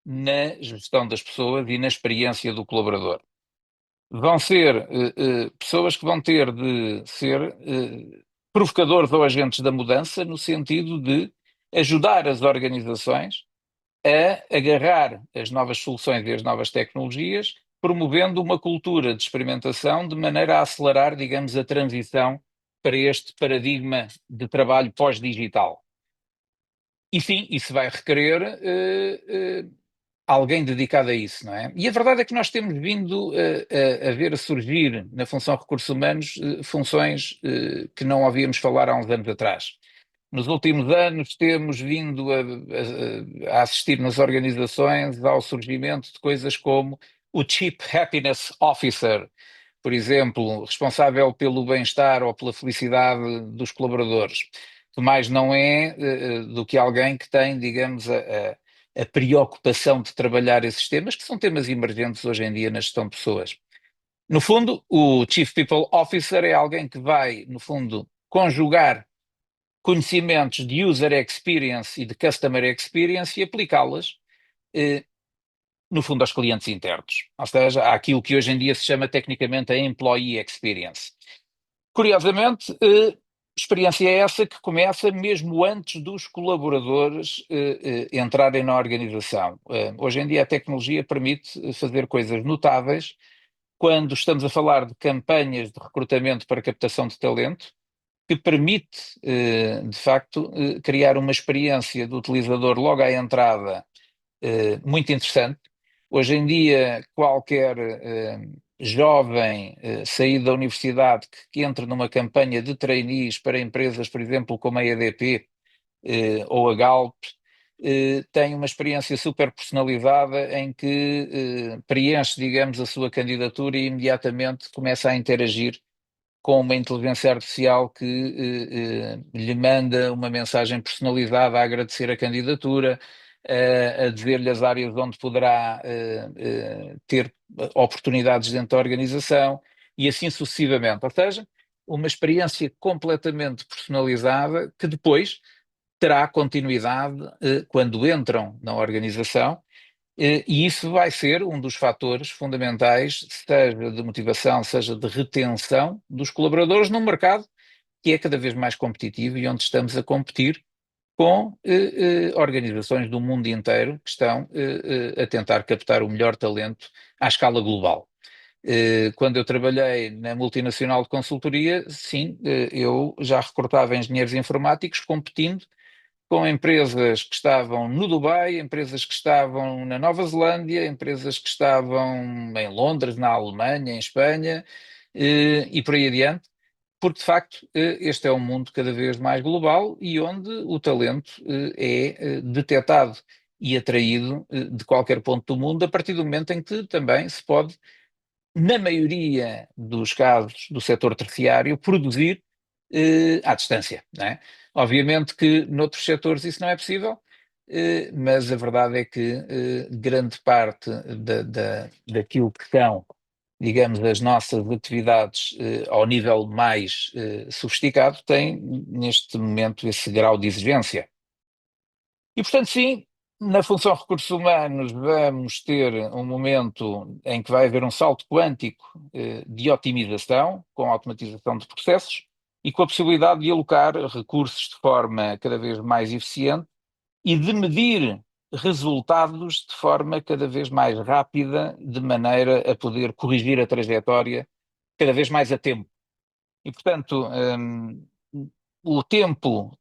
na gestão das pessoas e na experiência do colaborador. Vão ser pessoas que vão ter de ser provocadores ou agentes da mudança, no sentido de ajudar as organizações a agarrar as novas soluções e as novas tecnologias, promovendo uma cultura de experimentação de maneira a acelerar, digamos, a transição para este paradigma de trabalho pós-digital. E sim, isso vai requerer alguém dedicado a isso, não é? E a verdade é que nós temos vindo a ver a surgir na função recursos humanos funções que não ouvíamos falar há uns anos atrás. Nos últimos anos temos vindo a assistir nas organizações ao surgimento de coisas como o Chief Happiness Officer, por exemplo, responsável pelo bem-estar ou pela felicidade dos colaboradores, que mais não é do que alguém que tem, digamos, a preocupação de trabalhar esses temas, que são temas emergentes hoje em dia na gestão de pessoas. No fundo, o Chief People Officer é alguém que vai, no fundo, conjugar conhecimentos de User Experience e de Customer Experience e aplicá-las, no fundo, aos clientes internos. Ou seja, àquilo que hoje em dia se chama tecnicamente a Employee Experience. Curiosamente, experiência é essa que começa mesmo antes dos colaboradores entrarem na organização. Hoje em dia a tecnologia permite fazer coisas notáveis quando estamos a falar de campanhas de recrutamento para captação de talento, que permite, de facto, criar uma experiência do utilizador logo à entrada muito interessante. Hoje em dia, qualquer jovem saído da universidade que entre numa campanha de trainees para empresas, por exemplo, como a EDP ou a Galp, tem uma experiência super personalizada em que preenche, digamos, a sua candidatura e imediatamente começa a interagir com uma inteligência artificial que lhe manda uma mensagem personalizada a agradecer a candidatura, a dizer-lhe as áreas onde poderá ter oportunidades dentro da organização e assim sucessivamente. Ou seja, uma experiência completamente personalizada que depois terá continuidade quando entram na organização. E isso vai ser um dos fatores fundamentais, seja de motivação, seja de retenção dos colaboradores num mercado que é cada vez mais competitivo e onde estamos a competir com organizações do mundo inteiro que estão a tentar captar o melhor talento à escala global. Quando eu trabalhei na multinacional de consultoria, sim, eu já recrutava engenheiros informáticos competindo com empresas que estavam no Dubai, empresas que estavam na Nova Zelândia, empresas que estavam em Londres, na Alemanha, em Espanha, e por aí adiante, porque de facto este é um mundo cada vez mais global e onde o talento é detectado e atraído de qualquer ponto do mundo, a partir do momento em que também se pode, na maioria dos casos do setor terciário, produzir à distância, não é? Obviamente que noutros setores isso não é possível, mas a verdade é que grande parte daquilo que são, digamos, as nossas atividades ao nível mais sofisticado tem neste momento esse grau de exigência. E portanto sim, na função recursos humanos vamos ter um momento em que vai haver um salto quântico de otimização, com automatização de processos e com a possibilidade de alocar recursos de forma cada vez mais eficiente e de medir resultados de forma cada vez mais rápida, de maneira a poder corrigir a trajetória cada vez mais a tempo. E, portanto, o tempo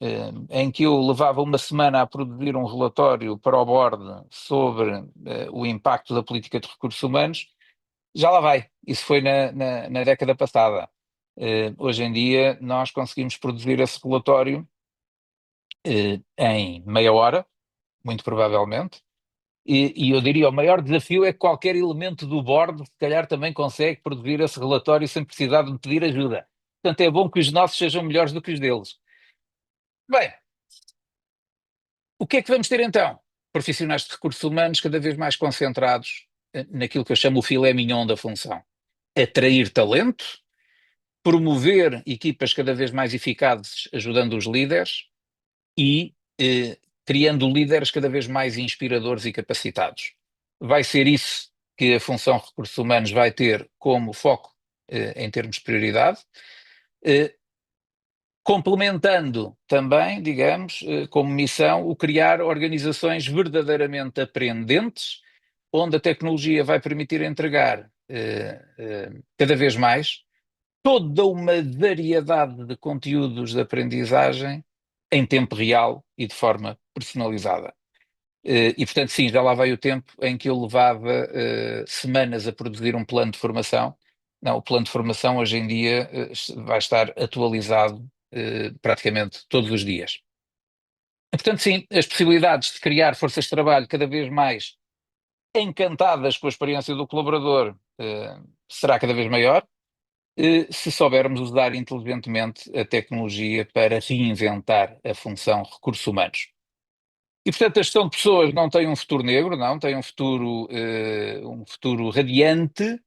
em que eu levava uma semana a produzir um relatório para o board sobre o impacto da política de recursos humanos, já lá vai. Isso foi na década passada. Hoje em dia nós conseguimos produzir esse relatório em meia hora, muito provavelmente, e eu diria o maior desafio é que qualquer elemento do board se calhar também consegue produzir esse relatório sem precisar de me pedir ajuda. Portanto, é bom que os nossos sejam melhores do que os deles. Bem, o que é que vamos ter então? Profissionais de recursos humanos cada vez mais concentrados naquilo que eu chamo o filé mignon da função. Atrair talento, promover equipas cada vez mais eficazes ajudando os líderes e criando líderes cada vez mais inspiradores e capacitados. Vai ser isso que a função de recursos humanos vai ter como foco em termos de prioridade, complementando também, digamos, como missão, o criar organizações verdadeiramente aprendentes, onde a tecnologia vai permitir entregar cada vez mais toda uma variedade de conteúdos de aprendizagem em tempo real e de forma personalizada. E, portanto, sim, já lá vai o tempo em que eu levava semanas a produzir um plano de formação. Não, o plano de formação hoje em dia vai estar atualizado praticamente todos os dias. E, portanto, sim, as possibilidades de criar forças de trabalho cada vez mais encantadas com a experiência do colaborador será cada vez maior, se soubermos usar inteligentemente a tecnologia para reinventar a função recursos humanos. E, portanto, a gestão de pessoas não tem um futuro negro, não, tem um futuro radiante,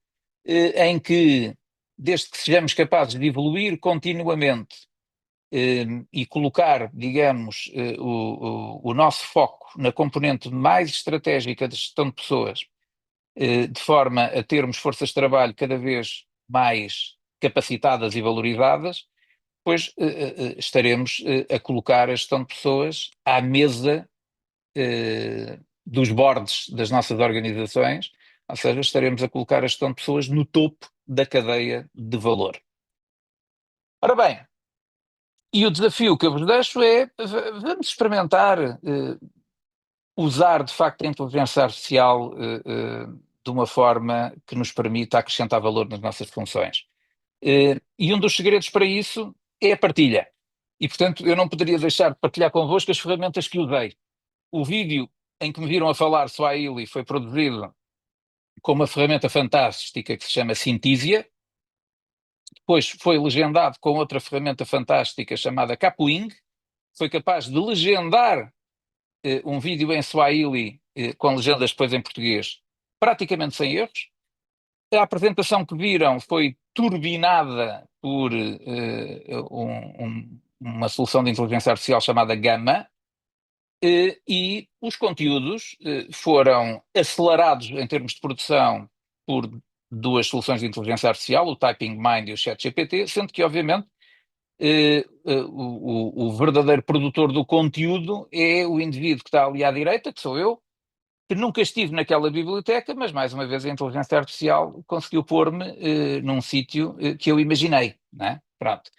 em que, desde que sejamos capazes de evoluir continuamente e colocar, digamos, o nosso foco na componente mais estratégica de gestão de pessoas, de forma a termos forças de trabalho cada vez mais capacitadas e valorizadas, pois estaremos a colocar a gestão de pessoas à mesa dos boards das nossas organizações, ou seja, estaremos a colocar a gestão de pessoas no topo da cadeia de valor. Ora bem, e o desafio que eu vos deixo é, vamos experimentar usar de facto a inteligência artificial de uma forma que nos permita acrescentar valor nas nossas funções. E um dos segredos para isso é a partilha. E, portanto, eu não poderia deixar de partilhar convosco as ferramentas que usei. O vídeo em que me viram a falar Swahili foi produzido com uma ferramenta fantástica que se chama Synthesia. Depois foi legendado com outra ferramenta fantástica chamada Capuing. Foi capaz de legendar um vídeo em Swahili com legendas depois em português, praticamente sem erros. A apresentação que viram foi turbinada por uma solução de inteligência artificial chamada Gamma, e os conteúdos foram acelerados em termos de produção por duas soluções de inteligência artificial, o Typing Mind e o ChatGPT, sendo que, obviamente, o verdadeiro produtor do conteúdo é o indivíduo que está ali à direita, que sou eu, que nunca estive naquela biblioteca, mas mais uma vez a inteligência artificial conseguiu pôr-me num sítio que eu imaginei, não é? Pronto.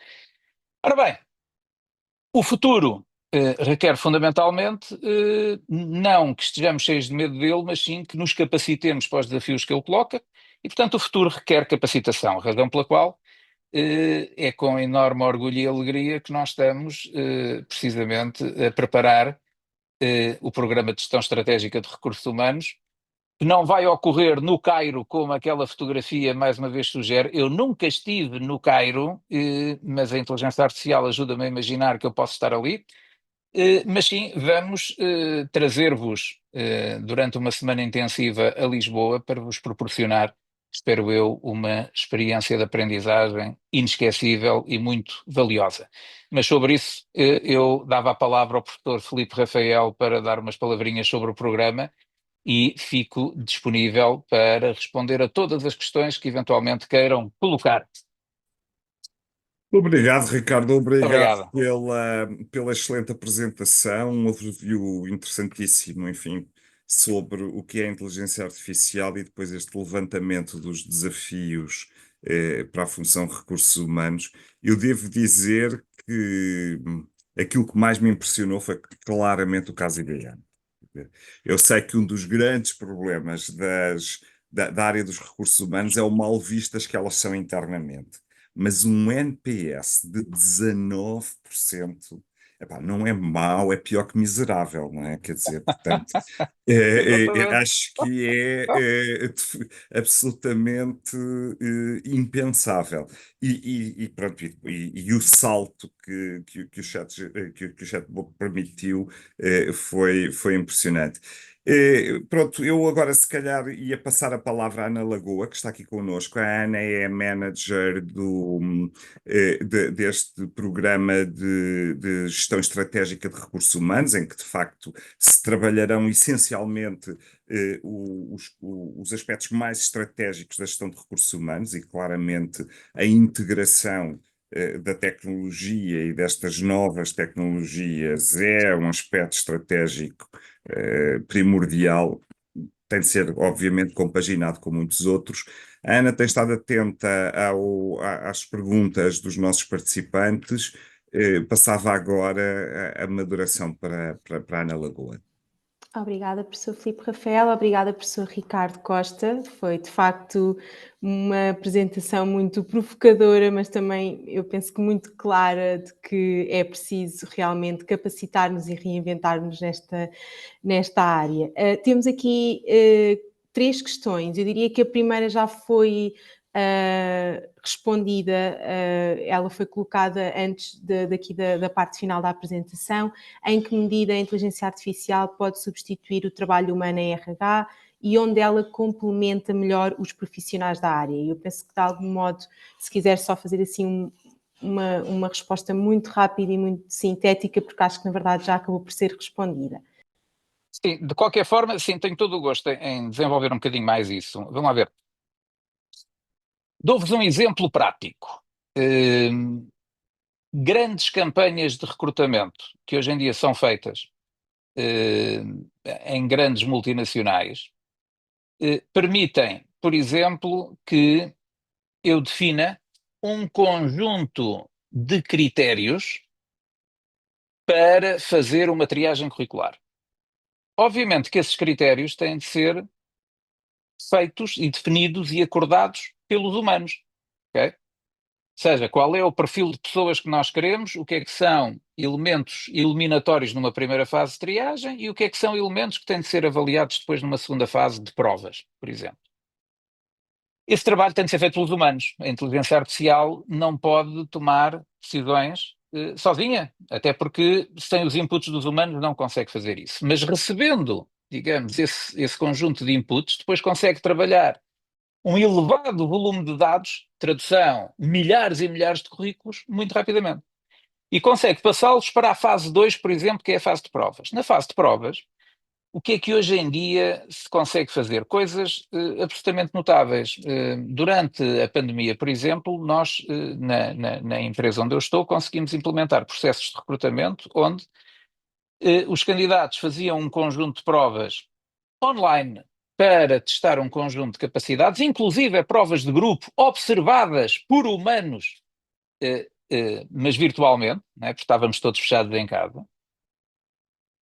Ora bem, o futuro requer fundamentalmente não que estejamos cheios de medo dele, mas sim que nos capacitemos para os desafios que ele coloca, e portanto o futuro requer capacitação, razão pela qual é com enorme orgulho e alegria que nós estamos precisamente a preparar o Programa de Gestão Estratégica de Recursos Humanos, que não vai ocorrer no Cairo, como aquela fotografia mais uma vez sugere. Eu nunca estive no Cairo, mas a inteligência artificial ajuda-me a imaginar que eu posso estar ali. Mas sim, vamos trazer-vos durante uma semana intensiva a Lisboa para vos proporcionar, espero eu, uma experiência de aprendizagem inesquecível e muito valiosa. Mas sobre isso eu dava a palavra ao professor Filipe Rafael para dar umas palavrinhas sobre o programa e fico disponível para responder a todas as questões que eventualmente queiram colocar. Obrigado, Ricardo. Obrigado Obrigado. pela excelente apresentação, um overview interessantíssimo, enfim, sobre o que é a inteligência artificial e depois este levantamento dos desafios para a função de recursos humanos. Eu devo dizer que aquilo que mais me impressionou foi claramente o caso IBM. Eu sei que um dos grandes problemas da área dos recursos humanos é o mal vistas que elas são internamente. Mas um NPS de 19%, epá, não é mau, é pior que miserável, não é? Quer dizer, portanto, acho que absolutamente impensável. Pronto, e o salto que o chatbot permitiu foi impressionante. Pronto, eu agora se calhar ia passar a palavra à Ana Lagoa, que está aqui connosco. A Ana é a manager deste programa de gestão estratégica de recursos humanos, em que de facto se trabalharão essencialmente os aspectos mais estratégicos da gestão de recursos humanos e claramente a integração da tecnologia e destas novas tecnologias é um aspecto estratégico primordial, tem de ser obviamente compaginado com muitos outros. A Ana tem estado atenta às perguntas dos nossos participantes. Passava agora a moderação para a Ana Lagoa. Obrigada, professor Filipe Rafael, obrigada, professor Ricardo Costa. Foi, de facto, uma apresentação muito provocadora, mas também, eu penso que muito clara de que é preciso realmente capacitar-nos e reinventar-nos nesta área. Temos aqui 3 questões. Eu diria que a primeira já foi respondida, ela foi colocada antes daqui da parte final da apresentação. Em que medida a inteligência artificial pode substituir o trabalho humano em RH e onde ela complementa melhor os profissionais da área? E eu penso que, de algum modo, se quiser só fazer assim uma resposta muito rápida e muito sintética, porque acho que, na verdade, já acabou por ser respondida. Sim, de qualquer forma, sim, tenho todo o gosto em desenvolver um bocadinho mais isso. Vamos lá ver. Dou-vos um exemplo prático. Grandes campanhas de recrutamento que hoje em dia são feitas em grandes multinacionais permitem, por exemplo, que eu defina um conjunto de critérios para fazer uma triagem curricular. Obviamente que esses critérios têm de ser feitos e definidos e acordados pelos humanos, ok? Ou seja, qual é o perfil de pessoas que nós queremos, o que é que são elementos eliminatórios numa primeira fase de triagem e o que é que são elementos que têm de ser avaliados depois numa segunda fase de provas, por exemplo. Esse trabalho tem de ser feito pelos humanos. A inteligência artificial não pode tomar decisões sozinha, até porque sem os inputs dos humanos não consegue fazer isso. Mas recebendo, digamos, esse conjunto de inputs, depois consegue trabalhar um elevado volume de dados, tradução, milhares e milhares de currículos, muito rapidamente. E consegue passá-los para a fase 2, por exemplo, que é a fase de provas. Na fase de provas, o que é que hoje em dia se consegue fazer? Coisas absolutamente notáveis. Durante a pandemia, por exemplo, nós, na empresa onde eu estou, conseguimos implementar processos de recrutamento onde os candidatos faziam um conjunto de provas online para testar um conjunto de capacidades, inclusive provas de grupo observadas por humanos, mas virtualmente, né, porque estávamos todos fechados em casa.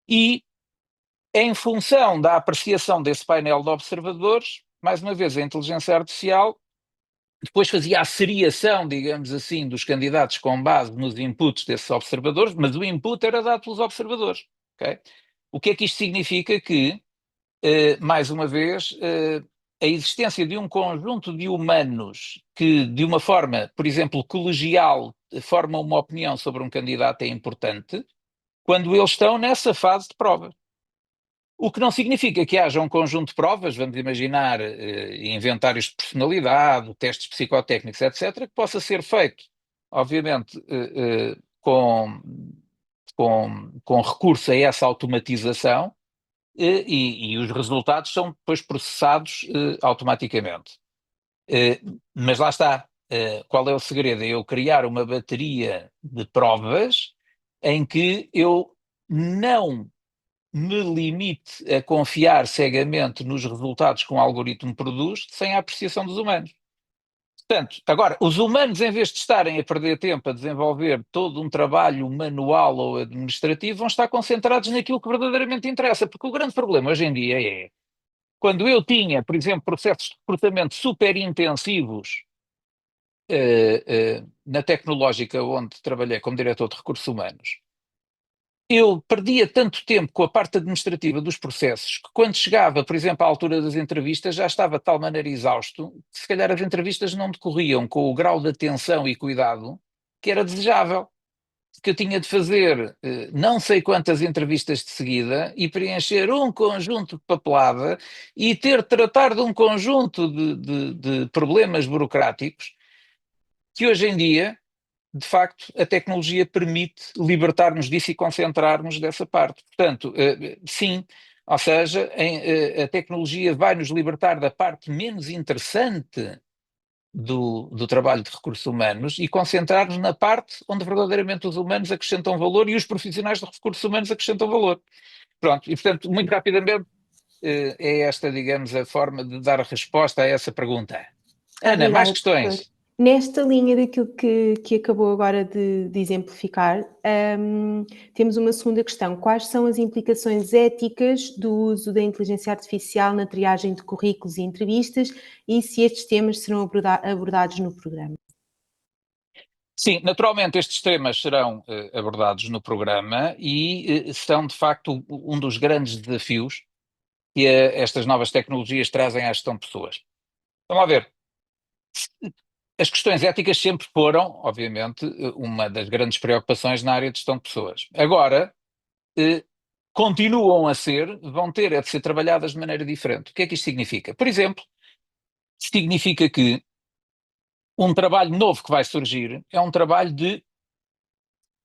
E em função da apreciação desse painel de observadores, mais uma vez a inteligência artificial depois fazia a seriação, digamos assim, dos candidatos com base nos inputs desses observadores, mas o input era dado pelos observadores. Okay? O que é que isto significa? Que, mais uma vez, a existência de um conjunto de humanos que, de uma forma, por exemplo, colegial, formam uma opinião sobre um candidato é importante quando eles estão nessa fase de prova. O que não significa que haja um conjunto de provas, vamos imaginar inventários de personalidade, testes psicotécnicos, etc., que possa ser feito, obviamente, com recurso a essa automatização e os resultados são depois processados automaticamente. Mas lá está, qual é o segredo? É eu criar uma bateria de provas em que eu não me limite a confiar cegamente nos resultados que um algoritmo produz sem a apreciação dos humanos. Portanto, agora, os humanos, em vez de estarem a perder tempo a desenvolver todo um trabalho manual ou administrativo, vão estar concentrados naquilo que verdadeiramente interessa, porque o grande problema hoje em dia é, quando eu tinha, por exemplo, processos de recrutamento super intensivos na tecnológica onde trabalhei como diretor de recursos humanos, eu perdia tanto tempo com a parte administrativa dos processos que quando chegava, por exemplo, à altura das entrevistas, já estava de tal maneira exausto que se calhar as entrevistas não decorriam com o grau de atenção e cuidado que era desejável. Que eu tinha de fazer não sei quantas entrevistas de seguida e preencher um conjunto de papelada e ter de tratar de um conjunto de problemas burocráticos que hoje em dia, de facto, a tecnologia permite libertar-nos disso e concentrar-nos dessa parte. Portanto, sim, ou seja, a tecnologia vai nos libertar da parte menos interessante do trabalho de recursos humanos e concentrar-nos na parte onde verdadeiramente os humanos acrescentam valor e os profissionais de recursos humanos acrescentam valor. Pronto, e portanto, muito rapidamente, é esta, digamos, a forma de dar a resposta a essa pergunta. Ana, Obrigada, mais questões? doutor. Nesta linha daquilo que acabou agora de exemplificar, temos uma segunda questão. Quais são as implicações éticas do uso da inteligência artificial na triagem de currículos e entrevistas e se estes temas serão abordados no programa? Sim, naturalmente estes temas serão abordados no programa e são, de facto, um dos grandes desafios que estas novas tecnologias trazem à gestão de pessoas. Vamos lá ver. As questões éticas sempre foram, obviamente, uma das grandes preocupações na área de gestão de pessoas. Agora, continuam a ser, vão ter de ser trabalhadas de maneira diferente. O que é que isto significa? Por exemplo, significa que um trabalho novo que vai surgir é um trabalho de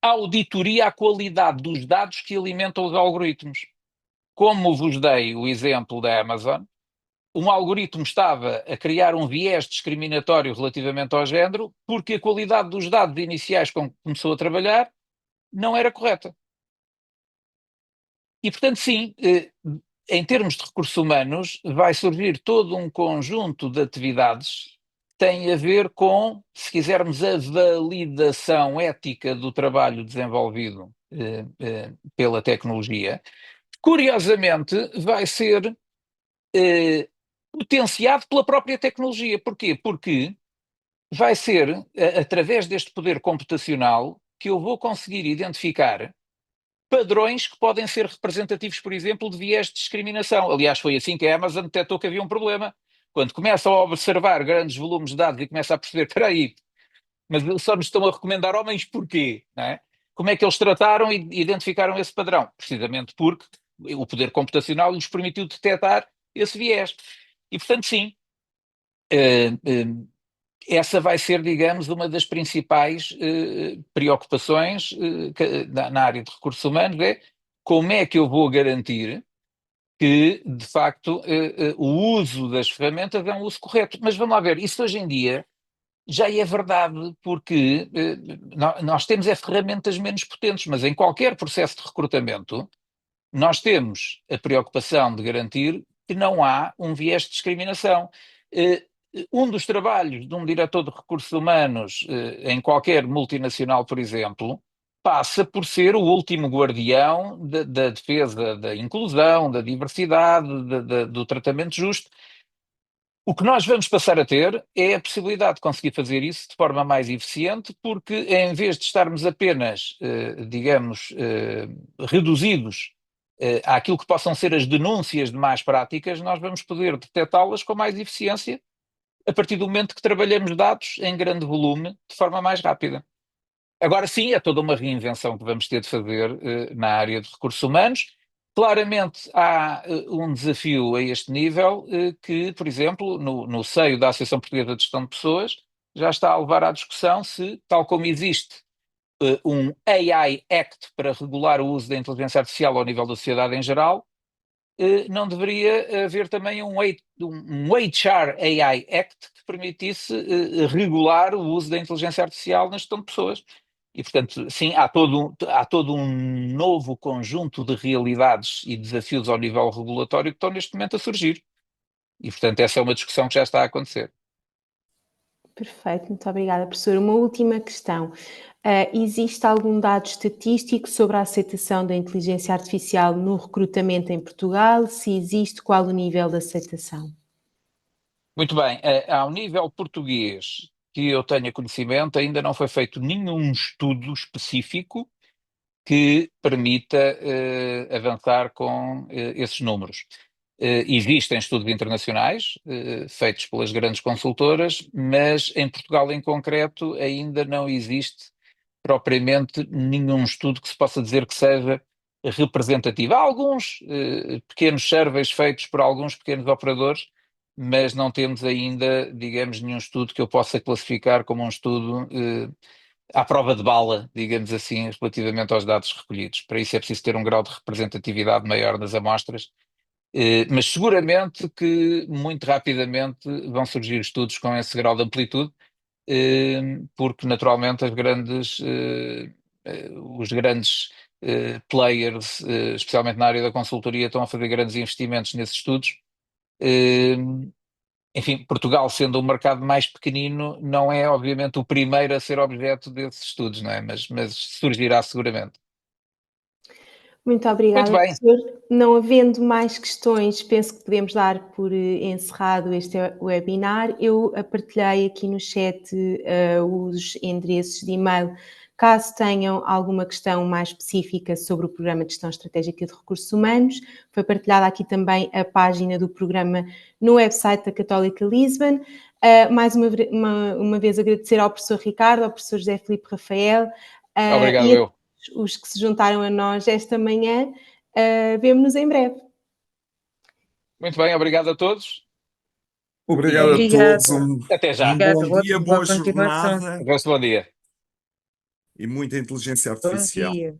auditoria à qualidade dos dados que alimentam os algoritmos. Como vos dei o exemplo da Amazon, um algoritmo estava a criar um viés discriminatório relativamente ao género porque a qualidade dos dados iniciais com que começou a trabalhar não era correta. E, portanto, sim, em termos de recursos humanos, vai surgir todo um conjunto de atividades que têm a ver com, se quisermos, a validação ética do trabalho desenvolvido pela tecnologia. Curiosamente, vai ser potenciado pela própria tecnologia. Porquê? Porque vai ser através deste poder computacional que eu vou conseguir identificar padrões que podem ser representativos, por exemplo, de viés de discriminação. Aliás, foi assim que a Amazon detectou que havia um problema. Quando começa a observar grandes volumes de dados e começa a perceber, espera aí, mas só nos estão a recomendar homens porquê? Não é? Como é que eles trataram e identificaram esse padrão? Precisamente porque o poder computacional lhes permitiu detectar esse viés. E, portanto, sim, essa vai ser, digamos, uma das principais preocupações na área de recursos humanos, é como é que eu vou garantir que, de facto, o uso das ferramentas é um uso correto. Mas vamos lá ver, isso hoje em dia já é verdade, porque nós temos ferramentas menos potentes, mas em qualquer processo de recrutamento, nós temos a preocupação de garantir que não há um viés de discriminação. Um dos trabalhos de um diretor de recursos humanos em qualquer multinacional, por exemplo, passa por ser o último guardião da defesa da inclusão, da diversidade, do tratamento justo. O que nós vamos passar a ter é a possibilidade de conseguir fazer isso de forma mais eficiente, porque em vez de estarmos apenas, digamos, reduzidos àquilo que possam ser as denúncias de más práticas, nós vamos poder detectá-las com mais eficiência a partir do momento que trabalhamos dados em grande volume de forma mais rápida. Agora sim, é toda uma reinvenção que vamos ter de fazer na área de recursos humanos. Claramente há um desafio a este nível que, por exemplo, no seio da Associação Portuguesa de Gestão de Pessoas, já está a levar à discussão se, tal como existe um AI Act para regular o uso da inteligência artificial ao nível da sociedade em geral, não deveria haver também um HR AI Act que permitisse regular o uso da inteligência artificial na gestão de pessoas. E, portanto, sim, há todo um novo conjunto de realidades e desafios ao nível regulatório que estão neste momento a surgir. E, portanto, essa é uma discussão que já está a acontecer. Perfeito, muito obrigada, professor. Uma última questão. Existe algum dado estatístico sobre a aceitação da inteligência artificial no recrutamento em Portugal? Se existe, qual o nível de aceitação? Muito bem. Ao nível português, que eu tenha conhecimento, ainda não foi feito nenhum estudo específico que permita avançar com esses números. Existem estudos internacionais feitos pelas grandes consultoras, mas em Portugal em concreto ainda não existe propriamente nenhum estudo que se possa dizer que seja representativo. Há alguns pequenos surveys feitos por alguns pequenos operadores, mas não temos ainda, digamos, nenhum estudo que eu possa classificar como um estudo à prova de bala, digamos assim, relativamente aos dados recolhidos. Para isso é preciso ter um grau de representatividade maior das amostras, mas seguramente que muito rapidamente vão surgir estudos com esse grau de amplitude, porque naturalmente os grandes players, especialmente na área da consultoria, estão a fazer grandes investimentos nesses estudos. Enfim, Portugal, sendo um mercado mais pequenino, não é obviamente o primeiro a ser objeto desses estudos, não é? Mas surgirá seguramente. Muito obrigada, Muito bem. professor. Não havendo mais questões, penso que podemos dar por encerrado este webinar. Eu partilhei aqui no chat os endereços de e-mail. Caso tenham alguma questão mais específica sobre o Programa de Gestão Estratégica de Recursos Humanos, foi partilhada aqui também a página do programa no website da Católica Lisbon. Mais uma vez agradecer ao professor Ricardo, ao professor José Filipe Rafael. Obrigado, eu. Os que se juntaram a nós esta manhã. Vemo-nos em breve. Muito bem, obrigado a todos. Obrigado a todos. Até já. Bom dia, boa jornada. Bom dia. E muita inteligência artificial. Bom dia.